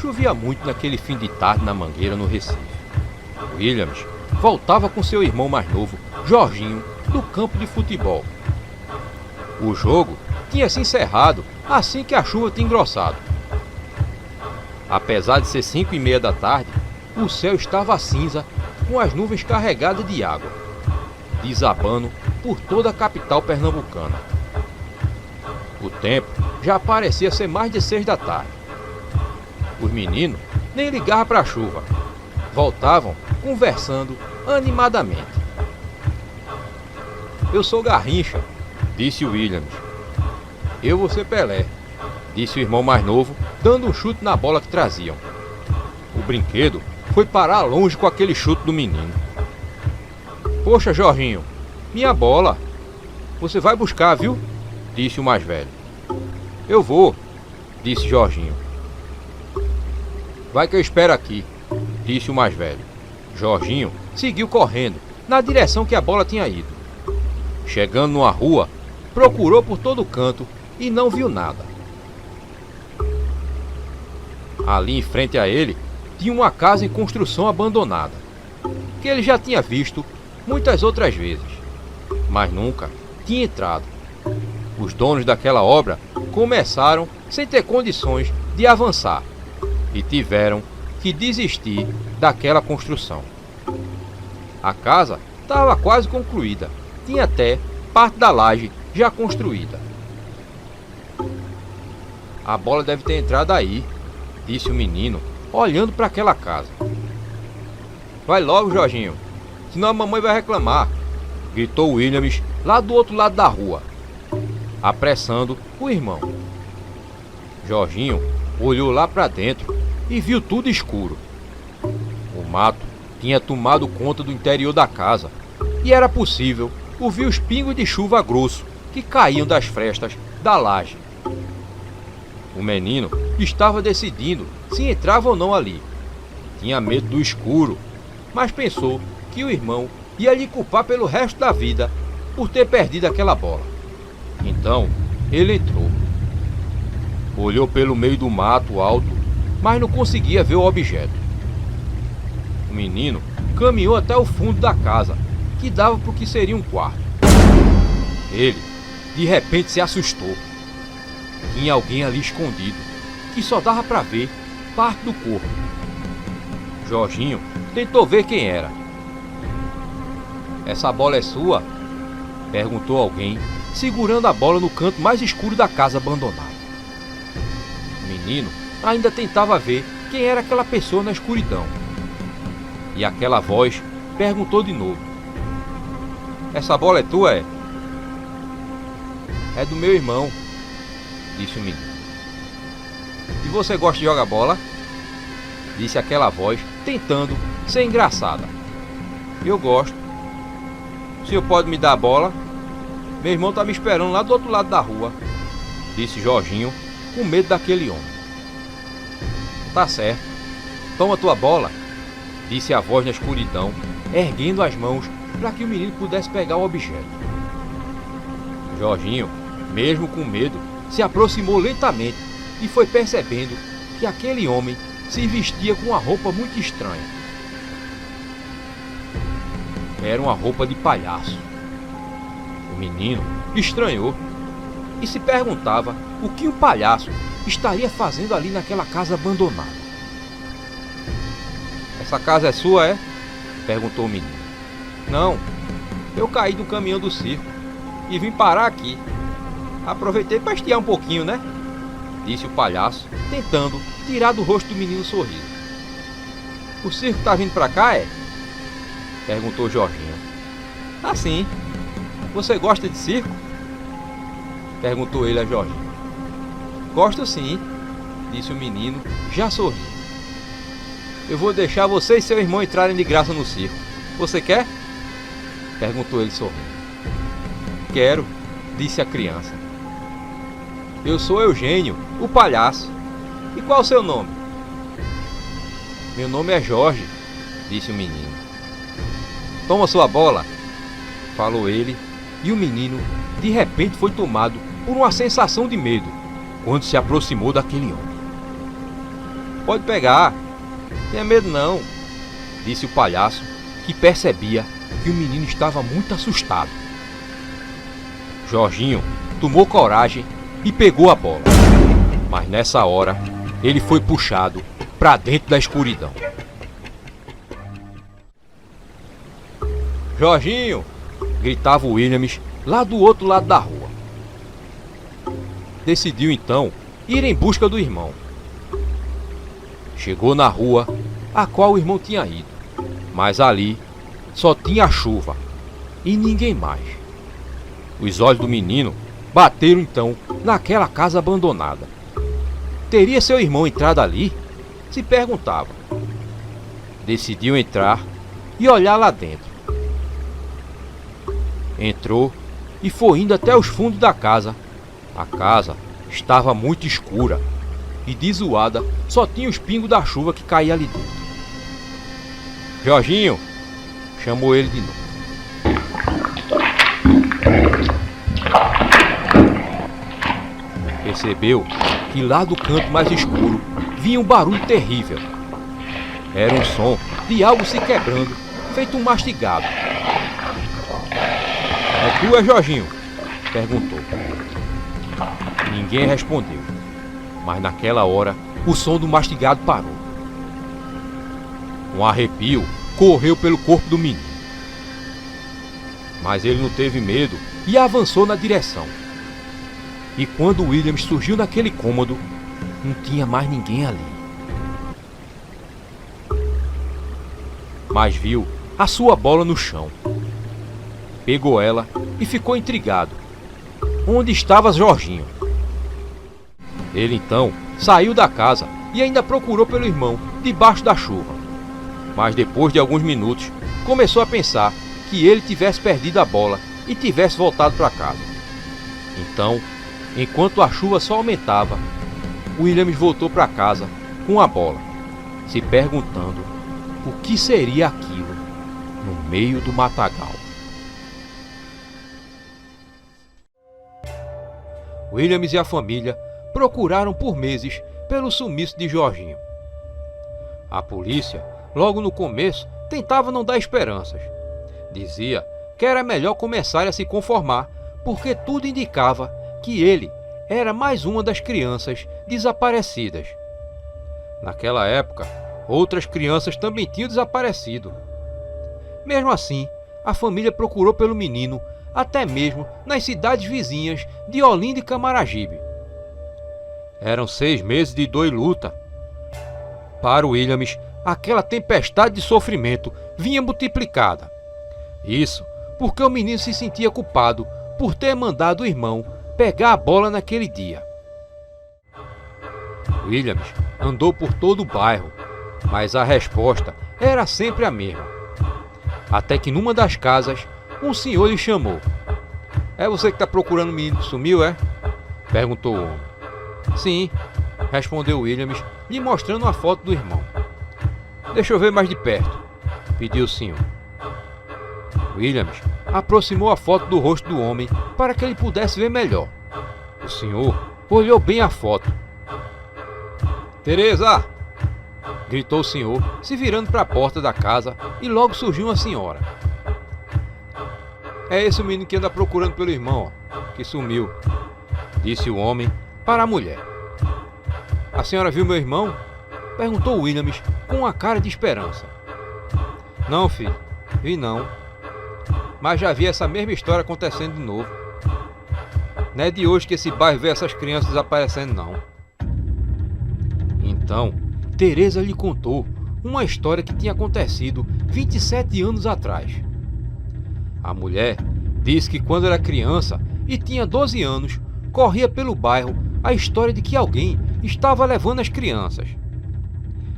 Chovia muito naquele fim de tarde na Mangueira, no Recife. Williams voltava com seu irmão mais novo, Jorginho, do campo de futebol. O jogo tinha se encerrado assim que a chuva tinha engrossado. Apesar de ser 5h30 da tarde, o céu estava cinza, com as nuvens carregadas de água, desabando por toda a capital pernambucana. O tempo já parecia ser mais de 6 da tarde. Os meninos nem ligavam para a chuva, voltavam conversando animadamente. Eu sou Garrincha, disse Williams. Eu vou ser Pelé, disse o irmão mais novo, dando um chute na bola que traziam. O brinquedo foi parar longe com aquele chute do menino. Poxa, Jorginho, minha bola. Você vai buscar, viu? Disse o mais velho. Eu vou, disse Jorginho. Vai que eu espero aqui, disse o mais velho. Jorginho seguiu correndo na direção que a bola tinha ido. Chegando numa rua, procurou por todo canto e não viu nada. Ali em frente a ele tinha uma casa em construção abandonada, que ele já tinha visto muitas outras vezes, mas nunca tinha entrado. Os donos daquela obra começaram sem ter condições de avançar e tiveram que desistir daquela construção. A casa estava quase concluída, tinha até parte da laje já construída. A bola deve ter entrado aí, disse o menino, olhando para aquela casa. Vai logo, Jorginho, senão a mamãe vai reclamar, gritou Williams lá do outro lado da rua, apressando o irmão. Jorginho olhou lá para dentro e viu tudo escuro. O mato tinha tomado conta do interior da casa e era possível ouvir os pingos de chuva grosso que caíam das frestas da laje. O menino estava decidindo se entrava ou não ali. Tinha medo do escuro, mas pensou que o irmão ia lhe culpar pelo resto da vida por ter perdido aquela bola. Então, ele entrou. Olhou pelo meio do mato alto, mas não conseguia ver o objeto. O menino caminhou até o fundo da casa, que dava para o que seria um quarto. Ele, de repente, se assustou. Tinha alguém ali escondido, que só dava para ver parte do corpo. Jorginho tentou ver quem era. Essa bola é sua? Perguntou alguém, segurando a bola no canto mais escuro da casa abandonada. O menino ainda tentava ver quem era aquela pessoa na escuridão. E aquela voz perguntou de novo. Essa bola é tua, é? É do meu irmão, disse o menino. E você gosta de jogar bola? Disse aquela voz, tentando ser engraçada. Eu gosto. O senhor pode me dar a bola? Meu irmão está me esperando lá do outro lado da rua, disse Jorginho, com medo daquele homem. Tá certo. Toma tua bola, disse a voz na escuridão, erguendo as mãos para que o menino pudesse pegar o objeto. Jorginho, mesmo com medo, se aproximou lentamente e foi percebendo que aquele homem se vestia com uma roupa muito estranha. Era uma roupa de palhaço. O menino estranhou e se perguntava o que um palhaço estaria fazendo ali naquela casa abandonada. Essa casa é sua, é? Perguntou o menino. Não, eu caí do caminhão do circo e vim parar aqui. Aproveitei para estiar um pouquinho, né? Disse o palhaço, tentando tirar do rosto do menino um sorriso. O circo tá vindo pra cá, é? Perguntou Jorginho. Ah, sim. Você gosta de circo? Perguntou ele a Jorginho. Gosto sim, disse o menino, já sorrindo. Eu vou deixar você e seu irmão entrarem de graça no circo. Você quer? Perguntou ele sorrindo. Quero, disse a criança. Eu sou Eugênio, o palhaço. E qual o seu nome? Meu nome é Jorge, disse o menino. Toma sua bola, falou ele, e o menino de repente foi tomado por uma sensação de medo quando se aproximou daquele homem. Pode pegar. Tenha medo não, disse o palhaço, que percebia que o menino estava muito assustado. Jorginho tomou coragem e pegou a bola. Mas nessa hora, ele foi puxado para dentro da escuridão. Jorginho! Gritava o Williams lá do outro lado da rua. Decidiu então ir em busca do irmão. Chegou na rua a qual o irmão tinha ido, mas ali só tinha chuva e ninguém mais. Os olhos do menino bateram então naquela casa abandonada. Teria seu irmão entrado ali? Se perguntava. Decidiu entrar e olhar lá dentro. Entrou e foi indo até os fundos da casa. A casa estava muito escura e de zoada só tinha os pingos da chuva que caía ali dentro. Jorginho! Chamou ele de novo. Percebeu que lá do canto mais escuro vinha um barulho terrível. Era um som de algo se quebrando, feito um mastigado. É tu, Jorginho? Perguntou. Ninguém respondeu, mas naquela hora o som do mastigado parou. Um arrepio correu pelo corpo do menino. Mas ele não teve medo e avançou na direção. E quando Williams surgiu naquele cômodo, não tinha mais ninguém ali. Mas viu a sua bola no chão. Pegou ela e ficou intrigado. Onde estava Jorginho? Ele então saiu da casa e ainda procurou pelo irmão debaixo da chuva. Mas depois de alguns minutos começou a pensar que ele tivesse perdido a bola e tivesse voltado para casa. Então, enquanto a chuva só aumentava, Williams voltou para casa com a bola, se perguntando o que seria aquilo no meio do matagal. Williams e a família procuraram por meses pelo sumiço de Jorginho. A polícia, logo no começo, tentava não dar esperanças. Dizia que era melhor começar a se conformar, porque tudo indicava que ele era mais uma das crianças desaparecidas. Naquela época, outras crianças também tinham desaparecido. Mesmo assim, a família procurou pelo menino até mesmo nas cidades vizinhas de Olinda e Camaragibe. Eram 6 meses de dor e luta. Para Williams, aquela tempestade de sofrimento vinha multiplicada. Isso porque o menino se sentia culpado por ter mandado o irmão pegar a bola naquele dia. Williams andou por todo o bairro, mas a resposta era sempre a mesma. Até que numa das casas, um senhor lhe chamou. É você que está procurando o menino que sumiu, é? Perguntou o homem. Sim, respondeu Williams, lhe mostrando uma foto do irmão. Deixa eu ver mais de perto, pediu o senhor. Williams aproximou a foto do rosto do homem para que ele pudesse ver melhor. O senhor olhou bem a foto. Teresa! Gritou o senhor, se virando para a porta da casa, e logo surgiu uma senhora. É esse o menino que anda procurando pelo irmão, ó, que sumiu, disse o homem para a mulher. A senhora viu meu irmão? Perguntou Williams com uma cara de esperança. Não, filho, vi não. Mas já vi essa mesma história acontecendo de novo. Não é de hoje que esse bairro vê essas crianças desaparecendo, não. Então, Teresa lhe contou uma história que tinha acontecido 27 anos atrás. A mulher disse que quando era criança e tinha 12 anos, corria pelo bairro a história de que alguém estava levando as crianças.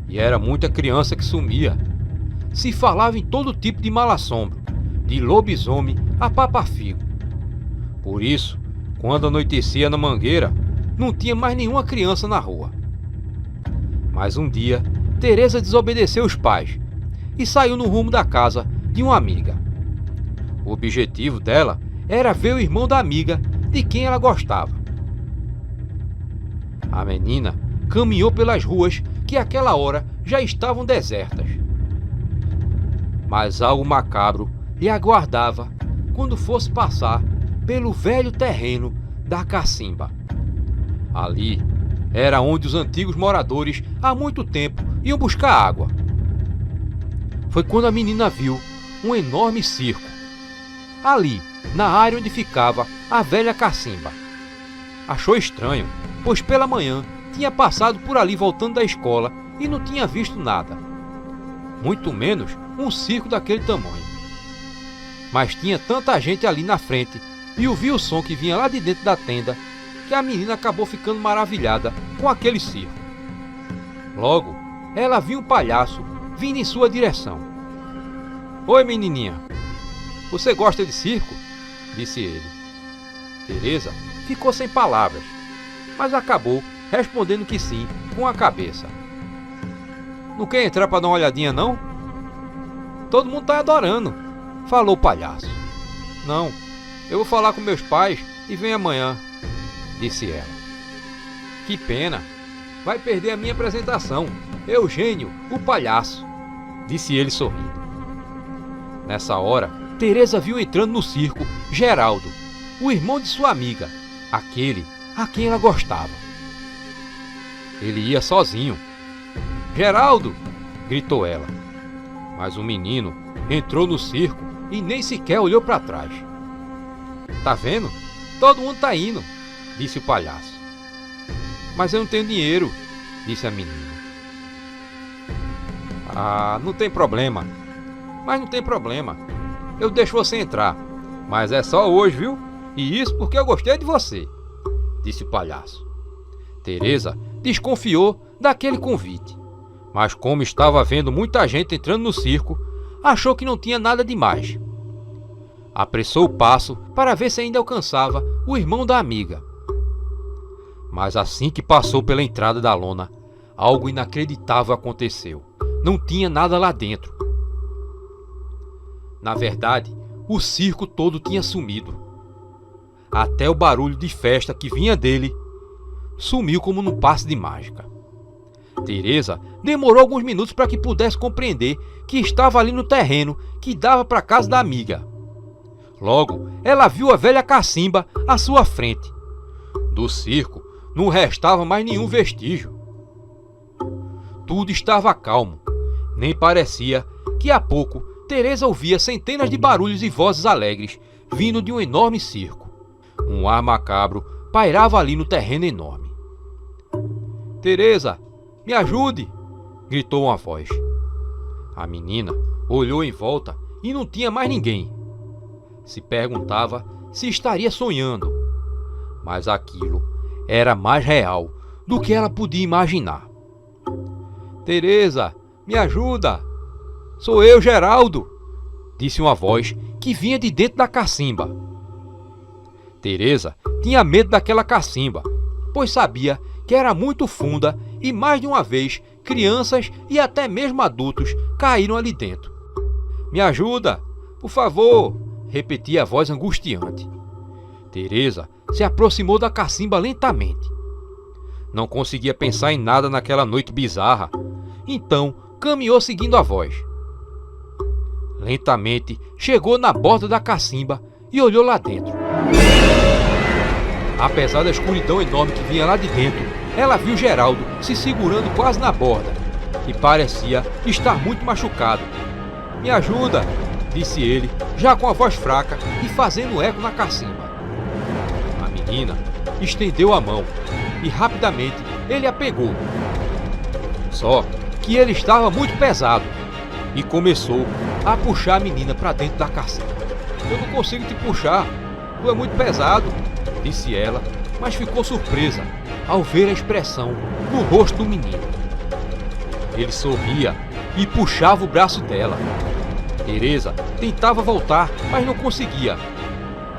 E era muita criança que sumia. Se falava em todo tipo de mal-assombro, de lobisomem a papa-figo. Por isso, quando anoitecia na Mangueira, não tinha mais nenhuma criança na rua. Mas um dia, Teresa desobedeceu os pais e saiu no rumo da casa de uma amiga. O objetivo dela era ver o irmão da amiga de quem ela gostava. A menina caminhou pelas ruas que àquela hora já estavam desertas. Mas algo macabro lhe aguardava quando fosse passar pelo velho terreno da cacimba. Ali era onde os antigos moradores há muito tempo iam buscar água. Foi quando a menina viu um enorme circo, ali na área onde ficava a velha cacimba. Achou estranho, pois pela manhã tinha passado por ali voltando da escola e não tinha visto nada, muito menos um circo daquele tamanho. Mas tinha tanta gente ali na frente e ouviu o som que vinha lá de dentro da tenda que a menina acabou ficando maravilhada com aquele circo. Logo, ela viu um palhaço vindo em sua direção. "Oi, menininha, você gosta de circo?" disse ele. Teresa ficou sem palavras, mas acabou respondendo que sim com a cabeça. "Não quer entrar para dar uma olhadinha, não?" "Todo mundo tá adorando", falou o palhaço. "Não, eu vou falar com meus pais e venho amanhã", disse ela. "Que pena, vai perder a minha apresentação, Eugênio, o palhaço", disse ele sorrindo. Nessa hora, Teresa viu entrando no circo Geraldo, o irmão de sua amiga, aquele a quem ela gostava. Ele ia sozinho. "Geraldo!" gritou ela. Mas o menino entrou no circo e nem sequer olhou para trás. "Tá vendo? Todo mundo tá indo", disse o palhaço. "Mas eu não tenho dinheiro", disse a menina. "Ah, não tem problema. Mas não tem problema. Eu deixo você entrar. Mas é só hoje, viu? E isso porque eu gostei de você", disse o palhaço. Teresa desconfiou daquele convite, mas como estava vendo muita gente entrando no circo, achou que não tinha nada demais. Apressou o passo para ver se ainda alcançava o irmão da amiga. Mas assim que passou pela entrada da lona, algo inacreditável aconteceu. Não tinha nada lá dentro. Na verdade, o circo todo tinha sumido. Até o barulho de festa que vinha dele sumiu como num passe de mágica. Teresa demorou alguns minutos para que pudesse compreender que estava ali no terreno que dava para a casa da amiga. Logo, ela viu a velha cacimba à sua frente. Do circo não restava mais nenhum vestígio. Tudo estava calmo. Nem parecia que há pouco Teresa ouvia centenas de barulhos e vozes alegres vindo de um enorme circo. Um ar macabro pairava ali no terreno enorme. "Teresa, me ajude!" gritou uma voz. A menina olhou em volta e não tinha mais ninguém. Se perguntava se estaria sonhando, mas aquilo era mais real do que ela podia imaginar. "Teresa, me ajuda! Sou eu, Geraldo!" disse uma voz que vinha de dentro da cacimba. Teresa tinha medo daquela cacimba, pois sabia que era muito funda e mais de uma vez crianças e até mesmo adultos caíram ali dentro. "Me ajuda, por favor!" repetia a voz angustiante. Teresa se aproximou da cacimba lentamente. Não conseguia pensar em nada naquela noite bizarra, então caminhou seguindo a voz. Lentamente chegou na borda da cacimba e olhou lá dentro. Apesar da escuridão enorme que vinha lá de dentro, ela viu Geraldo se segurando quase na borda e parecia estar muito machucado. "Me ajuda!" disse ele, já com a voz fraca e fazendo eco na cacimba. A menina estendeu a mão e rapidamente ele a pegou. Só que ele estava muito pesado e começou a puxar a menina para dentro da cacimba. "Eu não consigo te puxar, tu é muito pesado", disse ela, mas ficou surpresa ao ver a expressão no rosto do menino. Ele sorria e puxava o braço dela. Teresa tentava voltar, mas não conseguia.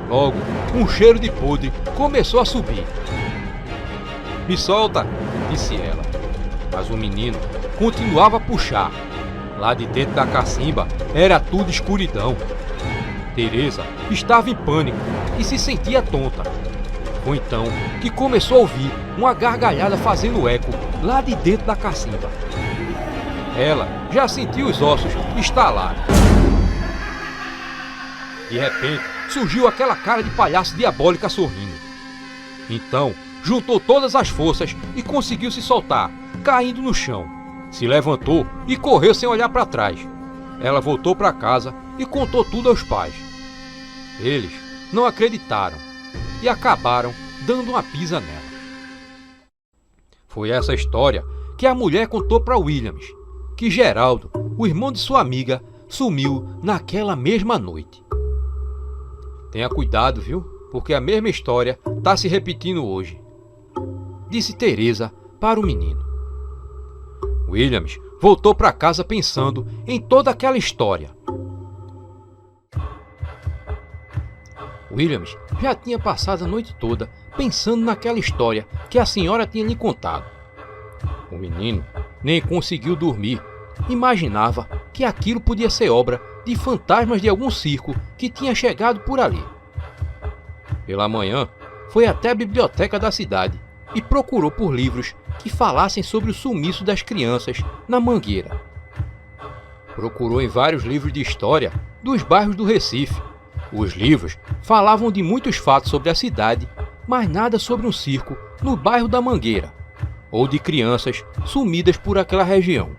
Logo, um cheiro de podre começou a subir. "Me solta", disse ela, mas o menino continuava a puxar. Lá de dentro da cacimba era tudo escuridão. Teresa estava em pânico e se sentia tonta. Foi então que começou a ouvir uma gargalhada fazendo eco lá de dentro da cacimba. Ela já sentiu os ossos estalarem. De repente, surgiu aquela cara de palhaço diabólica sorrindo. Então, juntou todas as forças e conseguiu se soltar, caindo no chão. Se levantou e correu sem olhar para trás. Ela voltou para casa e contou tudo aos pais. Eles não acreditaram e acabaram dando uma pisa nela. Foi essa história que a mulher contou para Williams, que Geraldo, o irmão de sua amiga, sumiu naquela mesma noite. Tenha cuidado, viu? Porque a mesma história está se repetindo hoje, disse Teresa para o menino. Williams voltou para casa pensando em toda aquela história. Williams já tinha passado a noite toda pensando naquela história que a senhora tinha lhe contado. O menino nem conseguiu dormir. Imaginava que aquilo podia ser obra de fantasmas de algum circo que tinha chegado por ali. Pela manhã, foi até a biblioteca da cidade e procurou por livros que falassem sobre o sumiço das crianças na Mangueira. Procurou em vários livros de história dos bairros do Recife. Os livros falavam de muitos fatos sobre a cidade, mas nada sobre um circo no bairro da Mangueira, ou de crianças sumidas por aquela região.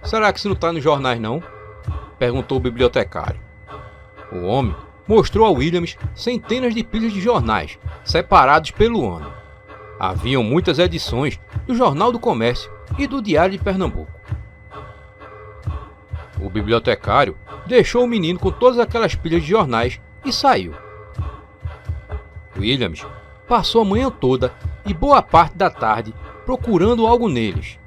Será que isso não está nos jornais não? Perguntou o bibliotecário. O homem mostrou a Williams centenas de pilhas de jornais, separados pelo ano. Haviam muitas edições do Jornal do Comércio e do Diário de Pernambuco. O bibliotecário deixou o menino com todas aquelas pilhas de jornais e saiu. Williams passou a manhã toda e boa parte da tarde procurando algo neles.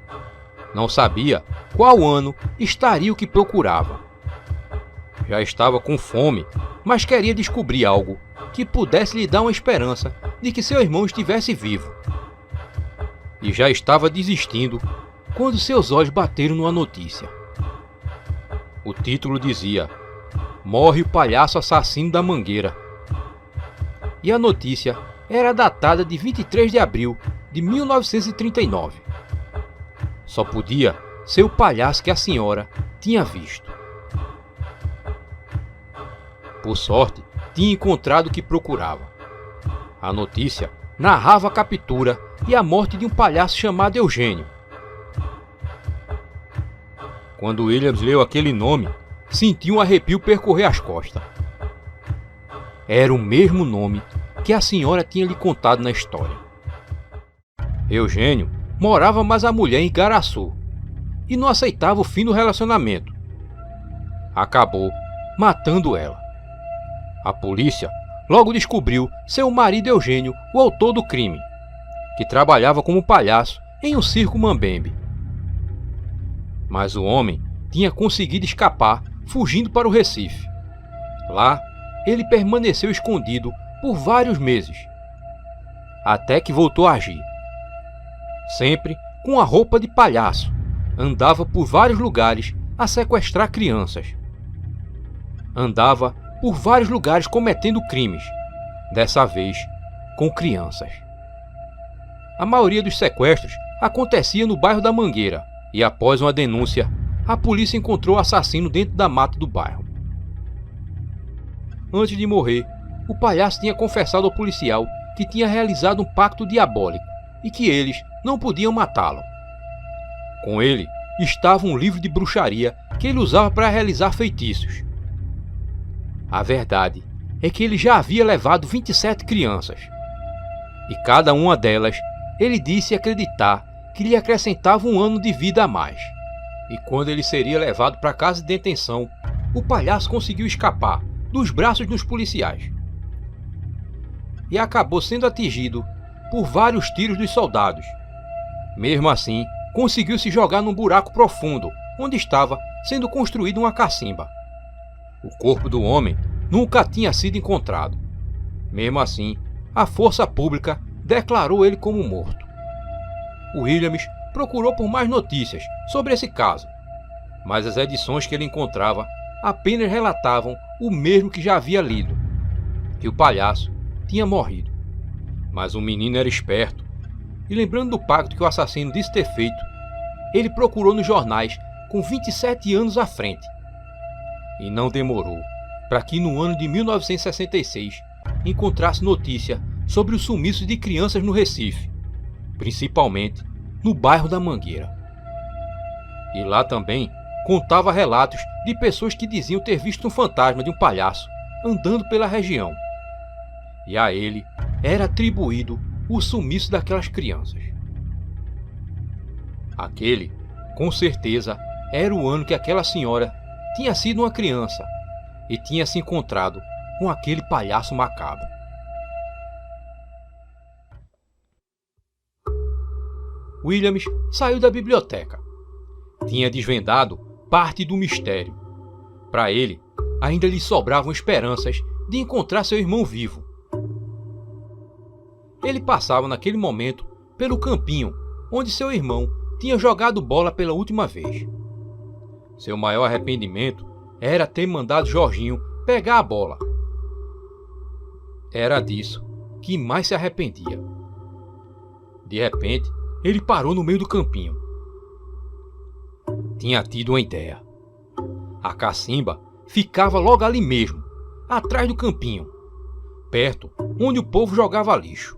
Não sabia qual ano estaria o que procurava. Já estava com fome, mas queria descobrir algo que pudesse lhe dar uma esperança de que seu irmão estivesse vivo. E já estava desistindo quando seus olhos bateram numa notícia. O título dizia: Morre o palhaço assassino da Mangueira. E a notícia era datada de 23 de abril de 1939. Só podia ser o palhaço que a senhora tinha visto. Por sorte, tinha encontrado o que procurava. A notícia narrava a captura e a morte de um palhaço chamado Eugênio. Quando Williams leu aquele nome, sentiu um arrepio percorrer as costas. Era o mesmo nome que a senhora tinha lhe contado na história. Eugênio morava mais a mulher em Igaraçu e não aceitava o fim do relacionamento. Acabou matando ela. A polícia logo descobriu ser o marido Eugênio o autor do crime, que trabalhava como palhaço em um circo mambembe. Mas o homem tinha conseguido escapar fugindo para o Recife. Lá, ele permaneceu escondido por vários meses, até que voltou a agir. Sempre com a roupa de palhaço, andava por vários lugares a sequestrar crianças. Andava por vários lugares cometendo crimes, dessa vez com crianças. A maioria dos sequestros acontecia no bairro da Mangueira e, após uma denúncia, a polícia encontrou o assassino dentro da mata do bairro. Antes de morrer, o palhaço tinha confessado ao policial que tinha realizado um pacto diabólico e que eles não podiam matá-lo. Com ele estava um livro de bruxaria que ele usava para realizar feitiços. A verdade é que ele já havia levado 27 crianças, e cada uma delas ele disse acreditar que lhe acrescentava um ano de vida a mais. E quando ele seria levado para a casa de detenção, o palhaço conseguiu escapar dos braços dos policiais e acabou sendo atingido por vários tiros dos soldados. Mesmo assim, conseguiu se jogar num buraco profundo, onde estava sendo construída uma cacimba. O corpo do homem nunca tinha sido encontrado. Mesmo assim, a força pública declarou ele como morto. Williams procurou por mais notícias sobre esse caso, mas as edições que ele encontrava apenas relatavam o mesmo que já havia lido, que o palhaço tinha morrido. Mas o menino era esperto, e lembrando do pacto que o assassino disse ter feito, ele procurou nos jornais com 27 anos à frente. E não demorou para que no ano de 1966 encontrasse notícia sobre o sumiço de crianças no Recife, principalmente no bairro da Mangueira. E lá também contava relatos de pessoas que diziam ter visto um fantasma de um palhaço andando pela região. E a ele era atribuído o sumiço daquelas crianças. Aquele, com certeza, era o ano que aquela senhora tinha sido uma criança e tinha se encontrado com aquele palhaço macabro. Williams saiu da biblioteca. Tinha desvendado parte do mistério. Para ele, ainda lhe sobravam esperanças de encontrar seu irmão vivo. Ele passava naquele momento pelo campinho onde seu irmão tinha jogado bola pela última vez. Seu maior arrependimento era ter mandado Jorginho pegar a bola. Era disso que mais se arrependia. De repente, ele parou no meio do campinho. Tinha tido uma ideia. A cacimba ficava logo ali mesmo, atrás do campinho, perto onde o povo jogava lixo.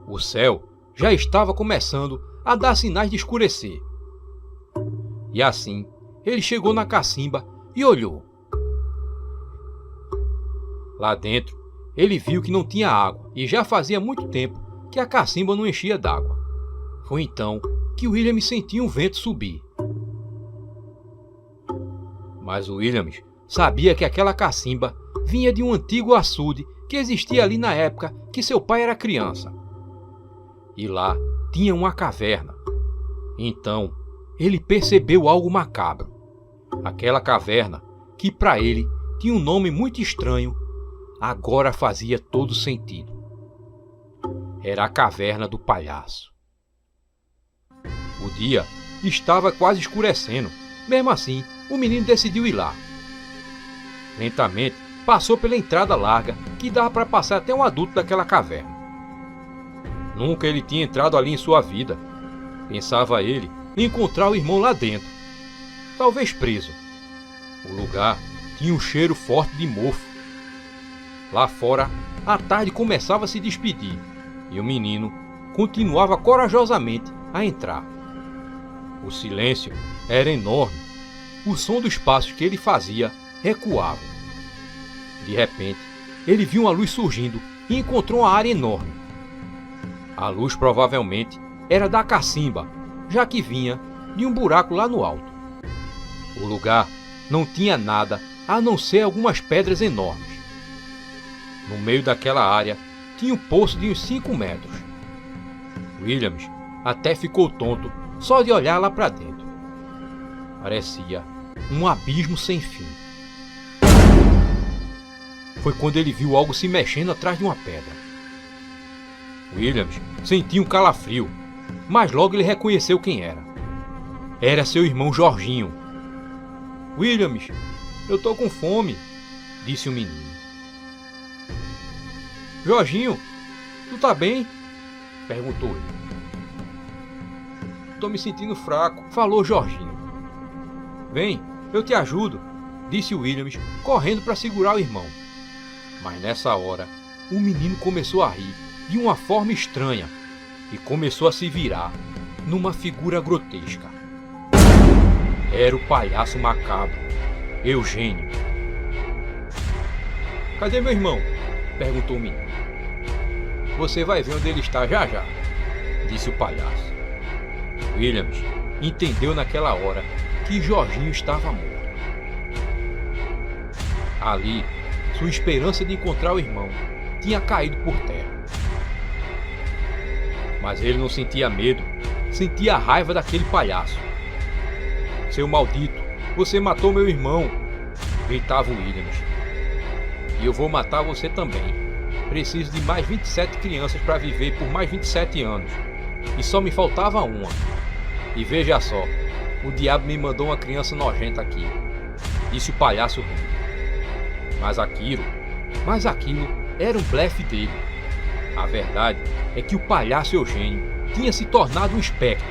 O céu já estava começando a dar sinais de escurecer. E assim, ele chegou na cacimba e olhou. Lá dentro, ele viu que não tinha água e já fazia muito tempo que a cacimba não enchia d'água. Foi então que William sentiu um vento subir. Mas o Williams sabia que aquela cacimba vinha de um antigo açude que existia ali na época que seu pai era criança. E lá tinha uma caverna. Então, ele percebeu algo macabro. Aquela caverna, que para ele tinha um nome muito estranho, agora fazia todo sentido. Era a caverna do palhaço. O dia estava quase escurecendo. Mesmo assim, o menino decidiu ir lá. Lentamente, passou pela entrada larga que dava para passar até um adulto daquela caverna. Nunca ele tinha entrado ali em sua vida. Pensava ele em encontrar o irmão lá dentro, talvez preso. O lugar tinha um cheiro forte de mofo. Lá fora, a tarde começava a se despedir e o menino continuava corajosamente a entrar. O silêncio era enorme. O som dos passos que ele fazia ecoava. De repente, ele viu uma luz surgindo e encontrou uma área enorme. A luz provavelmente era da cacimba, já que vinha de um buraco lá no alto. O lugar não tinha nada a não ser algumas pedras enormes. No meio daquela área tinha um poço de uns 5 metros. Williams até ficou tonto só de olhar lá para dentro. Parecia um abismo sem fim. Foi quando ele viu algo se mexendo atrás de uma pedra. Williams sentiu um calafrio, mas logo ele reconheceu quem era. Era seu irmão Jorginho. "Williams, eu tô com fome", disse o menino. "Jorginho, tu tá bem?", perguntou ele. "Tô me sentindo fraco", falou Jorginho. "Vem, eu te ajudo", disse Williams, correndo para segurar o irmão. Mas nessa hora, o menino começou a rir de uma forma estranha e começou a se virar numa figura grotesca. Era o palhaço macabro, Eugênio. "Cadê meu irmão?", perguntou o menino. "Você vai ver onde ele está já já", disse o palhaço. Williams entendeu naquela hora que Jorginho estava morto. Ali, sua esperança de encontrar o irmão tinha caído por terra. Mas ele não sentia medo, sentia a raiva daquele palhaço. "Seu maldito, você matou meu irmão", gritava Williams. "E eu vou matar você também. Preciso de mais 27 crianças para viver por mais 27 anos. E só me faltava uma. E veja só, o diabo me mandou uma criança nojenta aqui", disse o palhaço rindo. Mas aquilo era um blefe dele. A verdade é que o palhaço Eugênio tinha se tornado um espectro,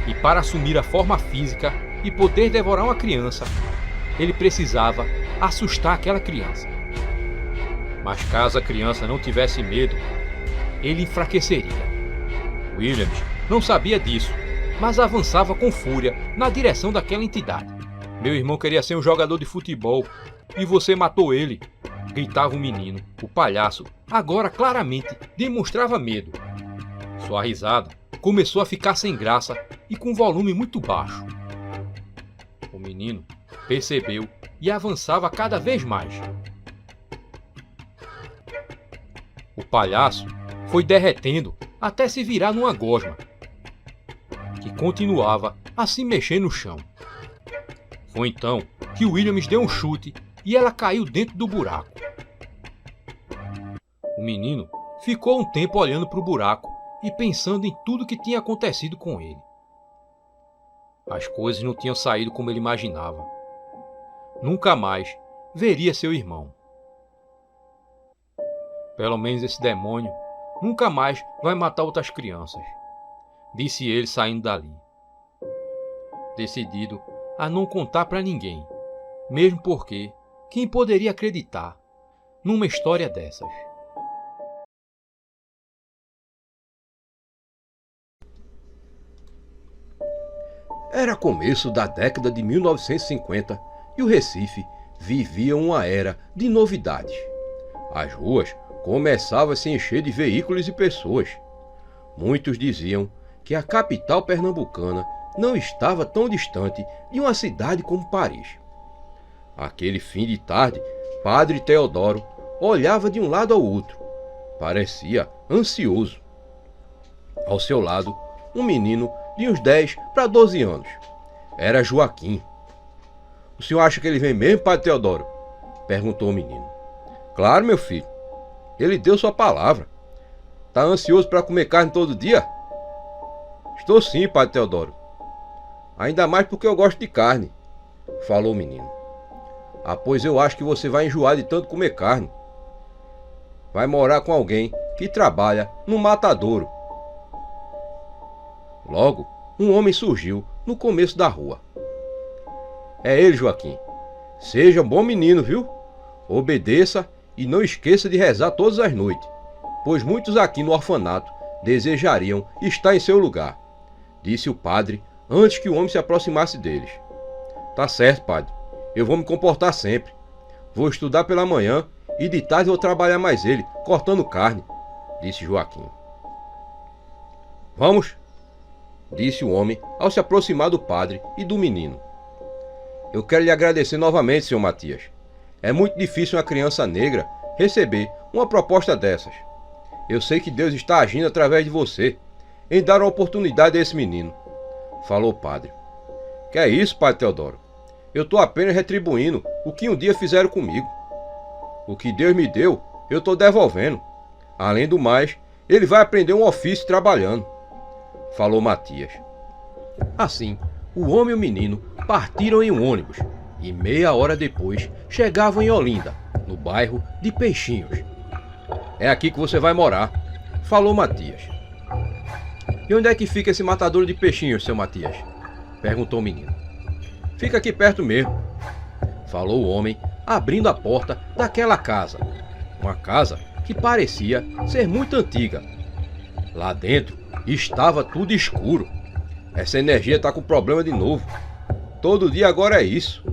e para assumir a forma física e poder devorar uma criança, ele precisava assustar aquela criança. Mas caso a criança não tivesse medo, ele enfraqueceria. Williams não sabia disso, mas avançava com fúria na direção daquela entidade. Meu irmão queria ser um jogador de futebol e você matou ele, gritava o menino. O palhaço agora claramente demonstrava medo. Sua risada começou a ficar sem graça e com volume muito baixo. O menino percebeu e avançava cada vez mais. O palhaço foi derretendo até se virar numa gosma, que continuava a se mexer no chão. Foi então que Williams deu um chute e ela caiu dentro do buraco. O menino ficou um tempo olhando para o buraco e pensando em tudo que tinha acontecido com ele. As coisas não tinham saído como ele imaginava. Nunca mais veria seu irmão. Pelo menos esse demônio nunca mais vai matar outras crianças, disse ele saindo dali. Decidido a não contar para ninguém, mesmo porque quem poderia acreditar numa história dessas? Era começo da década de 1950 e o Recife vivia uma era de novidades. As ruas começavam a se encher de veículos e pessoas. Muitos diziam que a capital pernambucana não estava tão distante de uma cidade como Paris. Aquele fim de tarde, Padre Teodoro olhava de um lado ao outro. Parecia ansioso. Ao seu lado, um menino de uns 10 para 12 anos. Era Joaquim. "O senhor acha que ele vem mesmo, Padre Teodoro?" perguntou o menino. "Claro, meu filho. Ele deu sua palavra. Tá ansioso para comer carne todo dia?" "Estou sim, Padre Teodoro. Ainda mais porque eu gosto de carne", falou o menino. "Ah, pois eu acho que você vai enjoar de tanto comer carne. Vai morar com alguém que trabalha no matadouro." Logo, um homem surgiu no começo da rua. "É ele, Joaquim. Seja um bom menino, viu? Obedeça e não esqueça de rezar todas as noites, pois muitos aqui no orfanato desejariam estar em seu lugar", disse o padre antes que o homem se aproximasse deles. "Tá certo, padre. Eu vou me comportar sempre. Vou estudar pela manhã e de tarde vou trabalhar mais ele, cortando carne", disse Joaquim. "Vamos", disse o homem ao se aproximar do padre e do menino. "Eu quero lhe agradecer novamente, senhor Matias. É muito difícil uma criança negra receber uma proposta dessas. Eu sei que Deus está agindo através de você em dar uma oportunidade a esse menino", falou o padre. "Que é isso, Padre Teodoro? Eu estou apenas retribuindo o que um dia fizeram comigo. O que Deus me deu, eu estou devolvendo. Além do mais, ele vai aprender um ofício trabalhando", falou Matias. Assim, o homem e o menino partiram em um ônibus e meia hora depois chegavam em Olinda, no bairro de Peixinhos. "É aqui que você vai morar", falou Matias. "E onde é que fica esse matadouro de peixinhos, seu Matias?" perguntou o menino. "Fica aqui perto mesmo", falou o homem, abrindo a porta daquela casa. Uma casa que parecia ser muito antiga. Lá dentro estava tudo escuro. "Essa energia está com problema de novo. Todo dia agora é isso.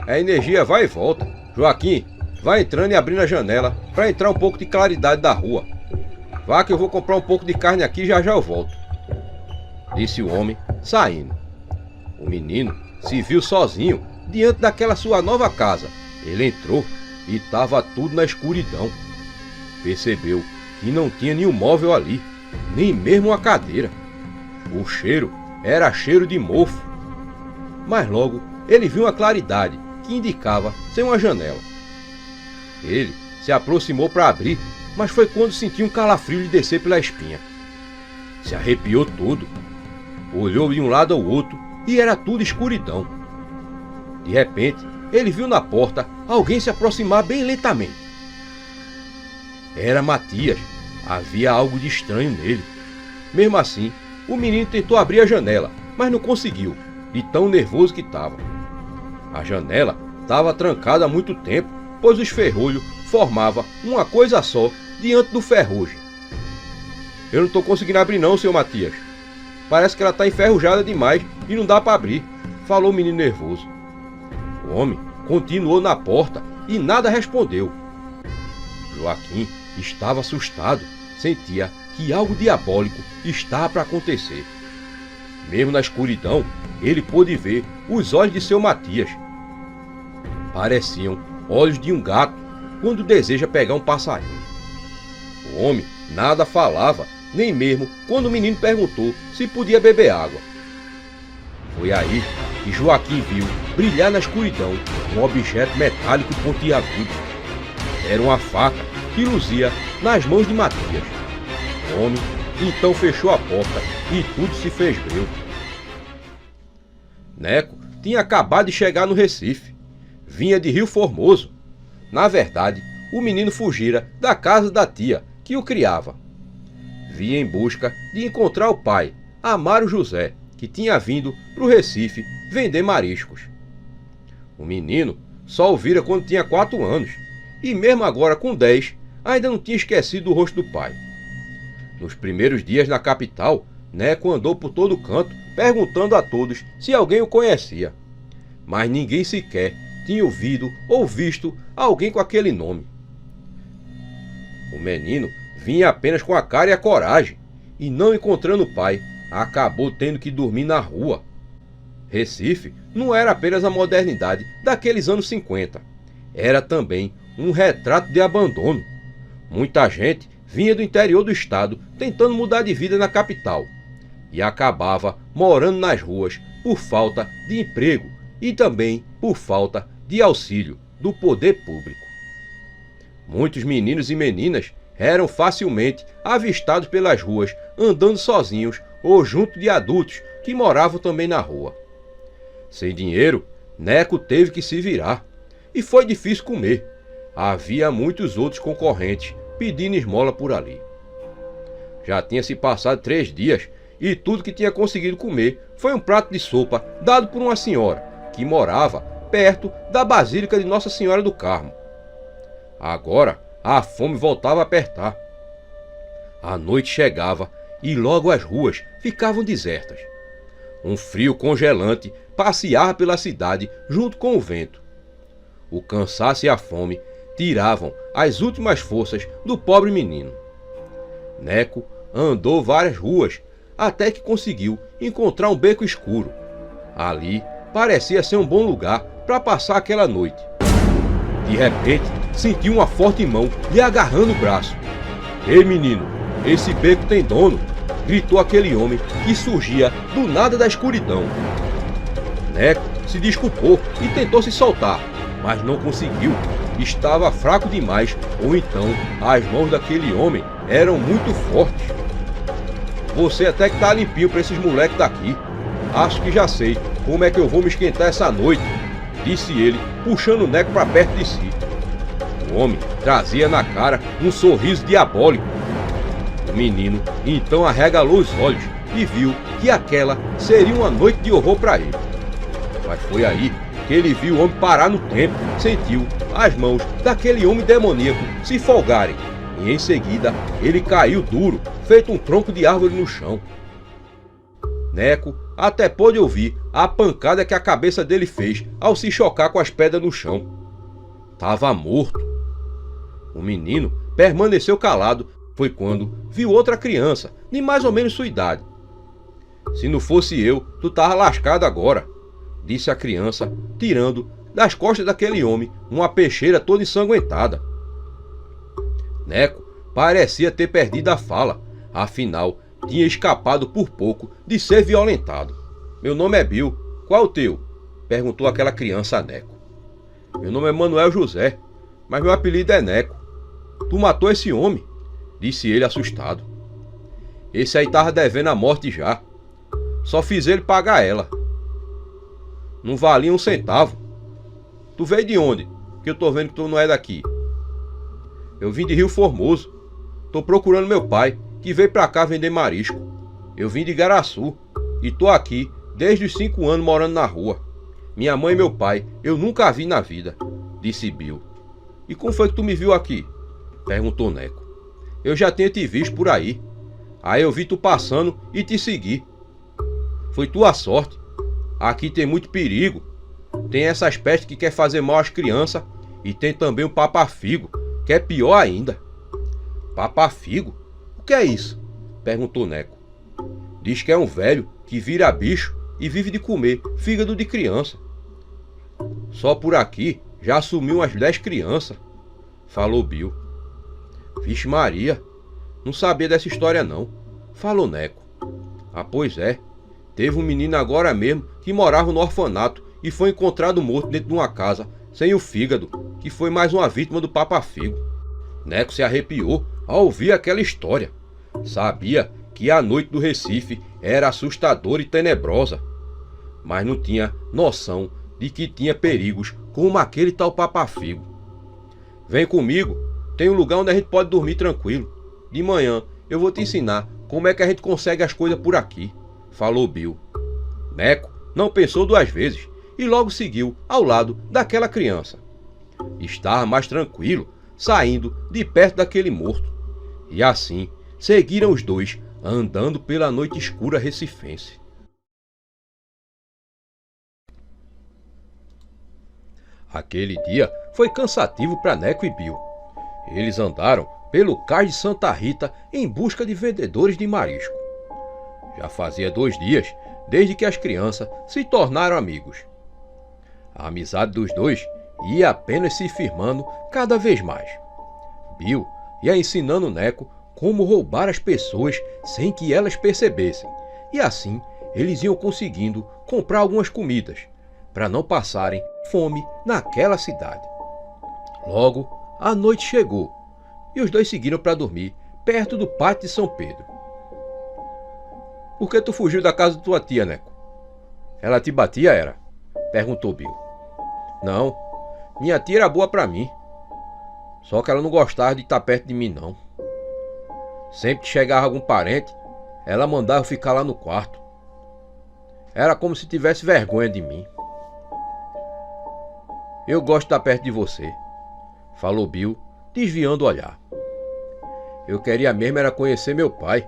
A energia vai e volta. Joaquim, vai entrando e abrindo a janela para entrar um pouco de claridade da rua. Vá que eu vou comprar um pouco de carne aqui e já eu volto", disse o homem, saindo. O menino se viu sozinho diante daquela sua nova casa. Ele entrou e estava tudo na escuridão. Percebeu que não tinha nenhum móvel ali, nem mesmo uma cadeira. O cheiro era cheiro de mofo. Mas logo ele viu uma claridade que indicava ser uma janela. Ele se aproximou para abrir, mas foi quando sentiu um calafrio lhe descer pela espinha. Se arrepiou todo. Olhou de um lado ao outro e era tudo escuridão. De repente, ele viu na porta alguém se aproximar bem lentamente. Era Matias. Havia algo de estranho nele. Mesmo assim, o menino tentou abrir a janela, mas não conseguiu, de tão nervoso que estava. A janela estava trancada há muito tempo, pois os ferrolhos formavam uma coisa só diante do ferrugem. Eu não estou conseguindo abrir não, seu Matias. Parece que ela está enferrujada demais e não dá para abrir, falou o menino nervoso. O homem continuou na porta e nada respondeu. Joaquim estava assustado, sentia que algo diabólico estava para acontecer. Mesmo na escuridão, ele pôde ver os olhos de seu Matias. Pareciam olhos de um gato quando deseja pegar um passarinho. O homem nada falava, nem mesmo quando o menino perguntou se podia beber água. Foi aí que Joaquim viu brilhar na escuridão um objeto metálico pontiagudo. Era uma faca que luzia nas mãos de Matias. O homem então fechou a porta e tudo se fez breu. Neco tinha acabado de chegar no Recife. Vinha de Rio Formoso. Na verdade, o menino fugira da casa da tia que o criava. Vinha em busca de encontrar o pai, Amaro José, que tinha vindo para o Recife vender mariscos. O menino só o vira quando tinha 4 anos, e mesmo agora com 10, ainda não tinha esquecido o rosto do pai. Nos primeiros dias na capital, Neco andou por todo canto, perguntando a todos se alguém o conhecia. Mas ninguém sequer tinha ouvido ou visto alguém com aquele nome. O menino vinha apenas com a cara e a coragem, e não encontrando o pai, acabou tendo que dormir na rua. Recife não era apenas a modernidade daqueles anos 50, era também um retrato de abandono. Muita gente vinha do interior do estado tentando mudar de vida na capital, e acabava morando nas ruas por falta de emprego e também por falta de auxílio do poder público. Muitos meninos e meninas eram facilmente avistados pelas ruas andando sozinhos ou junto de adultos que moravam também na rua. Sem dinheiro, Neco teve que se virar e foi difícil comer. Havia muitos outros concorrentes pedindo esmola por ali. Já tinha se passado 3 dias e tudo que tinha conseguido comer foi um prato de sopa dado por uma senhora que morava perto da Basílica de Nossa Senhora do Carmo. Agora a fome voltava a apertar. A noite chegava e logo as ruas ficavam desertas. Um frio congelante passeava pela cidade junto com o vento. O cansaço e a fome tiravam as últimas forças do pobre menino. Neco andou várias ruas até que conseguiu encontrar um beco escuro. Ali parecia ser um bom lugar para passar aquela noite. De repente, sentiu uma forte mão lhe agarrando o braço. "Ei, menino, esse beco tem dono", gritou aquele homem que surgia do nada da escuridão. Neco se desculpou e tentou se soltar, mas não conseguiu. Estava fraco demais, ou então as mãos daquele homem eram muito fortes. "Você até que tá limpinho para esses moleques daqui. Acho que já sei como é que eu vou me esquentar essa noite", disse ele, puxando o Neco para perto de si. O homem trazia na cara um sorriso diabólico. O menino então arregalou os olhos e viu que aquela seria uma noite de horror para ele. Mas foi aí que ele viu o homem parar no tempo, sentiu as mãos daquele homem demoníaco se folgarem, e em seguida ele caiu duro, feito um tronco de árvore no chão. Neco até pôde ouvir a pancada que a cabeça dele fez ao se chocar com as pedras no chão. Tava morto. O menino permaneceu calado. Foi quando viu outra criança, de mais ou menos sua idade. "Se não fosse eu, tu tava lascado agora", disse a criança, tirando das costas daquele homem uma peixeira toda ensanguentada. Neco parecia ter perdido a fala, afinal tinha escapado por pouco de ser violentado. "Meu nome é Bill, qual o teu?", perguntou aquela criança a Neco. "Meu nome é Manuel José, mas meu apelido é Neco." "Tu matou esse homem?", disse ele assustado. "Esse aí tava devendo a morte já. Só fiz ele pagar ela. Não valia 1 centavo. Tu veio de onde? Que eu tô vendo que tu não é daqui." Eu vim de Rio Formoso. Tô procurando meu pai, que veio pra cá vender marisco. Eu vim de Igaraçu e tô aqui desde os 5 anos morando na rua. Minha mãe e meu pai eu nunca vi na vida, disse Bill. E como foi que tu me viu aqui? Perguntou Neco. Eu já tinha te visto por aí. Aí eu vi tu passando e te segui. Foi tua sorte. Aqui tem muito perigo. Tem essas pestes que quer fazer mal às crianças e tem também o papa-figo, que é pior ainda. Papa-figo? O que é isso? Perguntou Neco. Diz que é um velho que vira bicho e vive de comer fígado de criança. Só por aqui já assumiu umas 10 crianças, falou Bill. Vixe Maria, não sabia dessa história não, falou Neco. Ah, pois é, teve um menino agora mesmo que morava no orfanato e foi encontrado morto dentro de uma casa, sem o fígado, que foi mais uma vítima do papa-figo. Neco se arrepiou ao ouvir aquela história. Sabia que a noite do Recife era assustadora e tenebrosa, mas não tinha noção de que tinha perigos como aquele tal papa-figo. Vem comigo, tem um lugar onde a gente pode dormir tranquilo. De manhã eu vou te ensinar como é que a gente consegue as coisas por aqui, falou Bill. Neco não pensou 2 vezes e logo seguiu ao lado daquela criança. Estava mais tranquilo, saindo de perto daquele morto. E assim seguiram os dois andando pela noite escura recifense. Aquele dia foi cansativo para Neco e Bill. Eles andaram pelo cais de Santa Rita em busca de vendedores de marisco. Já fazia 2 dias desde que as crianças se tornaram amigos. A amizade dos dois ia apenas se firmando cada vez mais. Bill ia ensinando Neco como roubar as pessoas sem que elas percebessem, e assim eles iam conseguindo comprar algumas comidas para não passarem fome naquela cidade. Logo, a noite chegou e os dois seguiram para dormir perto do pátio de São Pedro. Por que tu fugiu da casa de tua tia, Neco? Ela te batia, era? Perguntou Bill. Não, minha tia era boa para mim. Só que ela não gostava de estar perto de mim, não. Sempre que chegava algum parente, ela mandava eu ficar lá no quarto. Era como se tivesse vergonha de mim. Eu gosto de estar perto de você, falou Bill, desviando o olhar. Eu queria mesmo era conhecer meu pai.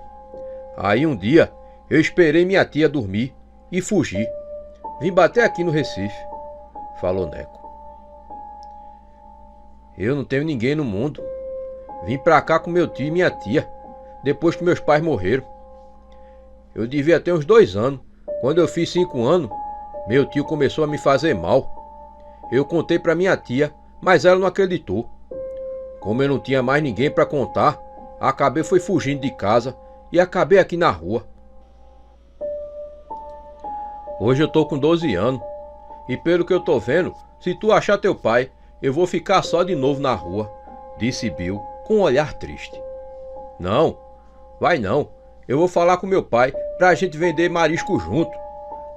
Aí um dia eu esperei minha tia dormir e fugi. Vim bater aqui no Recife, falou Neco. Eu não tenho ninguém no mundo. Vim pra cá com meu tio e minha tia, depois que meus pais morreram. Eu devia ter uns 2 anos. Quando eu fiz 5 anos, meu tio começou a me fazer mal. Eu contei pra minha tia, mas ela não acreditou. Como eu não tinha mais ninguém pra contar, acabei foi fugindo de casa e acabei aqui na rua. Hoje eu tô com 12 anos e pelo que eu tô vendo, se tu achar teu pai, eu vou ficar só de novo na rua, disse Bill com um olhar triste. Não, vai não. Eu vou falar com meu pai pra gente vender marisco junto.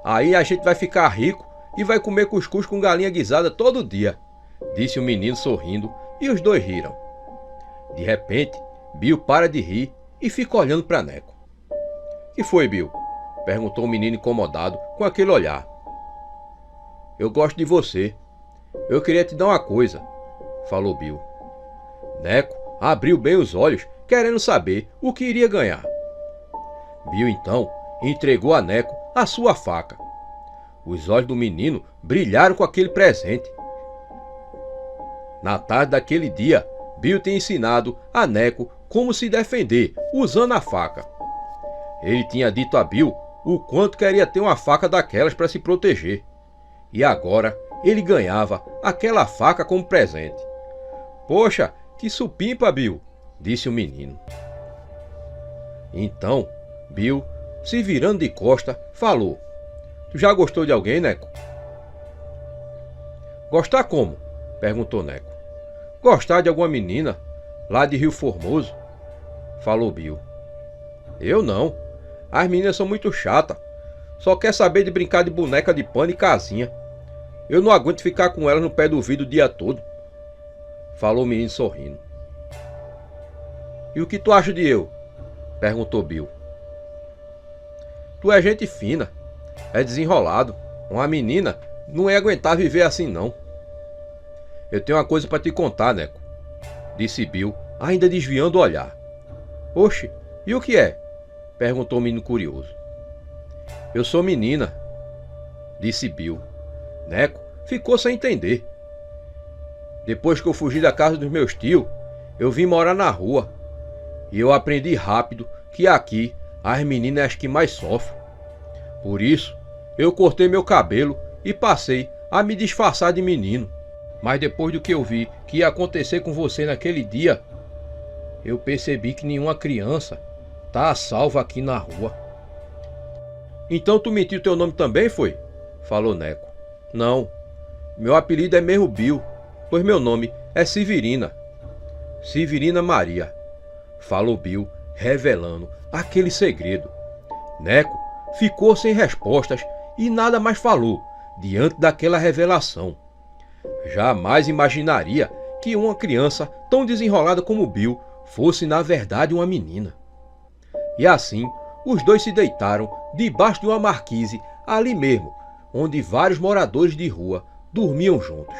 Aí a gente vai ficar rico e vai comer cuscuz com galinha guisada todo dia, disse o menino sorrindo e os dois riram. De repente, Bill para de rir e fica olhando para Neco. Que foi, Bill? Perguntou o menino incomodado com aquele olhar. Eu gosto de você. Eu queria te dar uma coisa, falou Bill. Neco abriu bem os olhos, querendo saber o que iria ganhar. Bill então entregou a Neco a sua faca. Os olhos do menino brilharam com aquele presente. Na tarde daquele dia, Bill tinha ensinado a Neco como se defender usando a faca. Ele tinha dito a Bill o quanto queria ter uma faca daquelas para se proteger. E agora ele ganhava aquela faca como presente. Poxa, que supimpa, Bill, disse o menino. Então, Bill, se virando de costa, falou. Tu já gostou de alguém, Neco? Gostar como? Perguntou Neco. Gostar de alguma menina, lá de Rio Formoso, falou Bill. Eu não. As meninas são muito chatas. Só quer saber de brincar de boneca de pano e casinha. Eu não aguento ficar com elas no pé do ouvido o dia todo, falou o menino sorrindo. E o que tu acha de eu? Perguntou Bill. Tu é gente fina, é desenrolado. Uma menina não ia aguentar viver assim não. Eu tenho uma coisa para te contar, Neco, disse Bill, ainda desviando o olhar. Oxe, e o que é? Perguntou o menino curioso. Eu sou menina, disse Bill. Neco ficou sem entender. Depois que eu fugi da casa dos meus tios, eu vim morar na rua. E eu aprendi rápido que aqui as meninas é as que mais sofrem. Por isso, eu cortei meu cabelo e passei a me disfarçar de menino. Mas depois do que eu vi que ia acontecer com você naquele dia, eu percebi que nenhuma criança tá a salvo aqui na rua. Então tu mentiu teu nome também, foi? Falou Neco. Não, meu apelido é mesmo Bill, pois meu nome é Severina. Severina Maria, falou Bill, revelando aquele segredo. Neco ficou sem respostas e nada mais falou diante daquela revelação. Jamais imaginaria que uma criança tão desenrolada como Bill fosse na verdade uma menina. E assim, os dois se deitaram debaixo de uma marquise ali mesmo, onde vários moradores de rua dormiam juntos.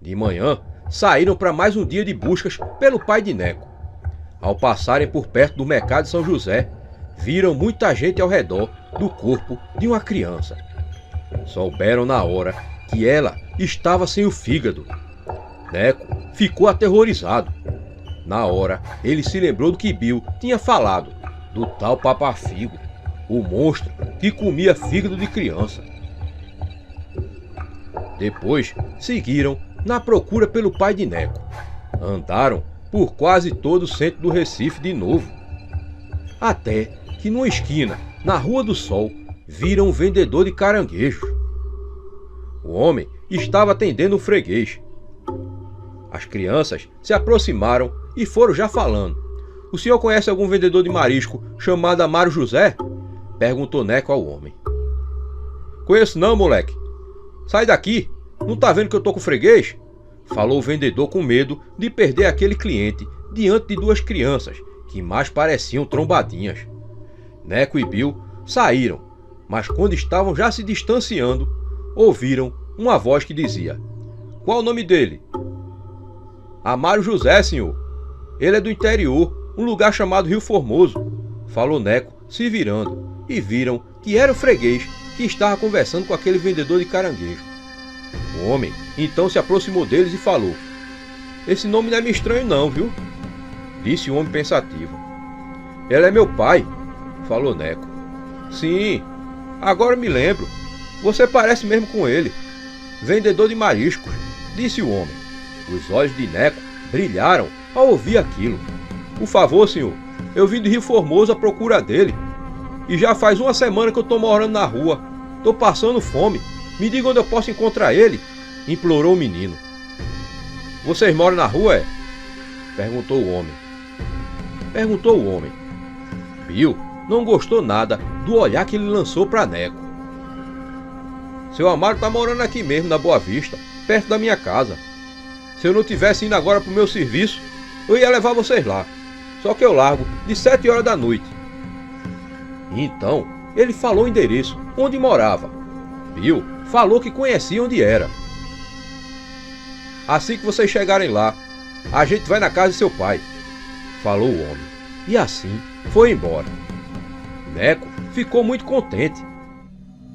De manhã, saíram para mais um dia de buscas pelo pai de Neco. Ao passarem por perto do mercado de São José, viram muita gente ao redor do corpo de uma criança. Souberam na hora que ela estava sem o fígado. Neco ficou aterrorizado. Na hora, ele se lembrou do que Bill tinha falado, do tal Papafigo, o monstro que comia fígado de criança. Depois, seguiram na procura pelo pai de Neco. Andaram por quase todo o centro do Recife de novo. Até que numa esquina, na Rua do Sol, viram um vendedor de caranguejos. O homem estava atendendo o freguês. As crianças se aproximaram e foram já falando. O senhor conhece algum vendedor de marisco chamado Amaro José? Perguntou Neco ao homem. Conheço não, moleque. Sai daqui, não tá vendo que eu tô com freguês? Falou o vendedor com medo de perder aquele cliente diante de duas crianças que mais pareciam trombadinhas. Neco e Bill saíram, mas quando estavam já se distanciando, ouviram uma voz que dizia: Qual o nome dele? Amaro José, senhor. Ele é do interior, um lugar chamado Rio Formoso, falou Neco, se virando, e viram que era o freguês que estava conversando com aquele vendedor de caranguejo. O homem então se aproximou deles e falou: Esse nome não é me estranho não, viu? Disse o homem pensativo. Ele é meu pai, falou Neco. Sim, agora me lembro. Você parece mesmo com ele. Vendedor de mariscos, disse o homem. Os olhos de Neco brilharam ao ouvir aquilo. Por favor, senhor, eu vim de Rio Formoso à procura dele. E já faz uma semana que eu tô morando na rua. Tô passando fome. Me diga onde eu posso encontrar ele, implorou o menino. Vocês moram na rua, é? Perguntou o homem. Bill não gostou nada do olhar que ele lançou para Neco. Seu Amaro tá morando aqui mesmo, na Boa Vista, perto da minha casa. Se eu não tivesse indo agora pro meu serviço, eu ia levar vocês lá. Só que eu largo de 7 horas da noite. Então, ele falou o endereço onde morava. Bill falou que conhecia onde era. Assim que vocês chegarem lá, a gente vai na casa de seu pai, falou o homem. E assim foi embora. Neco ficou muito contente.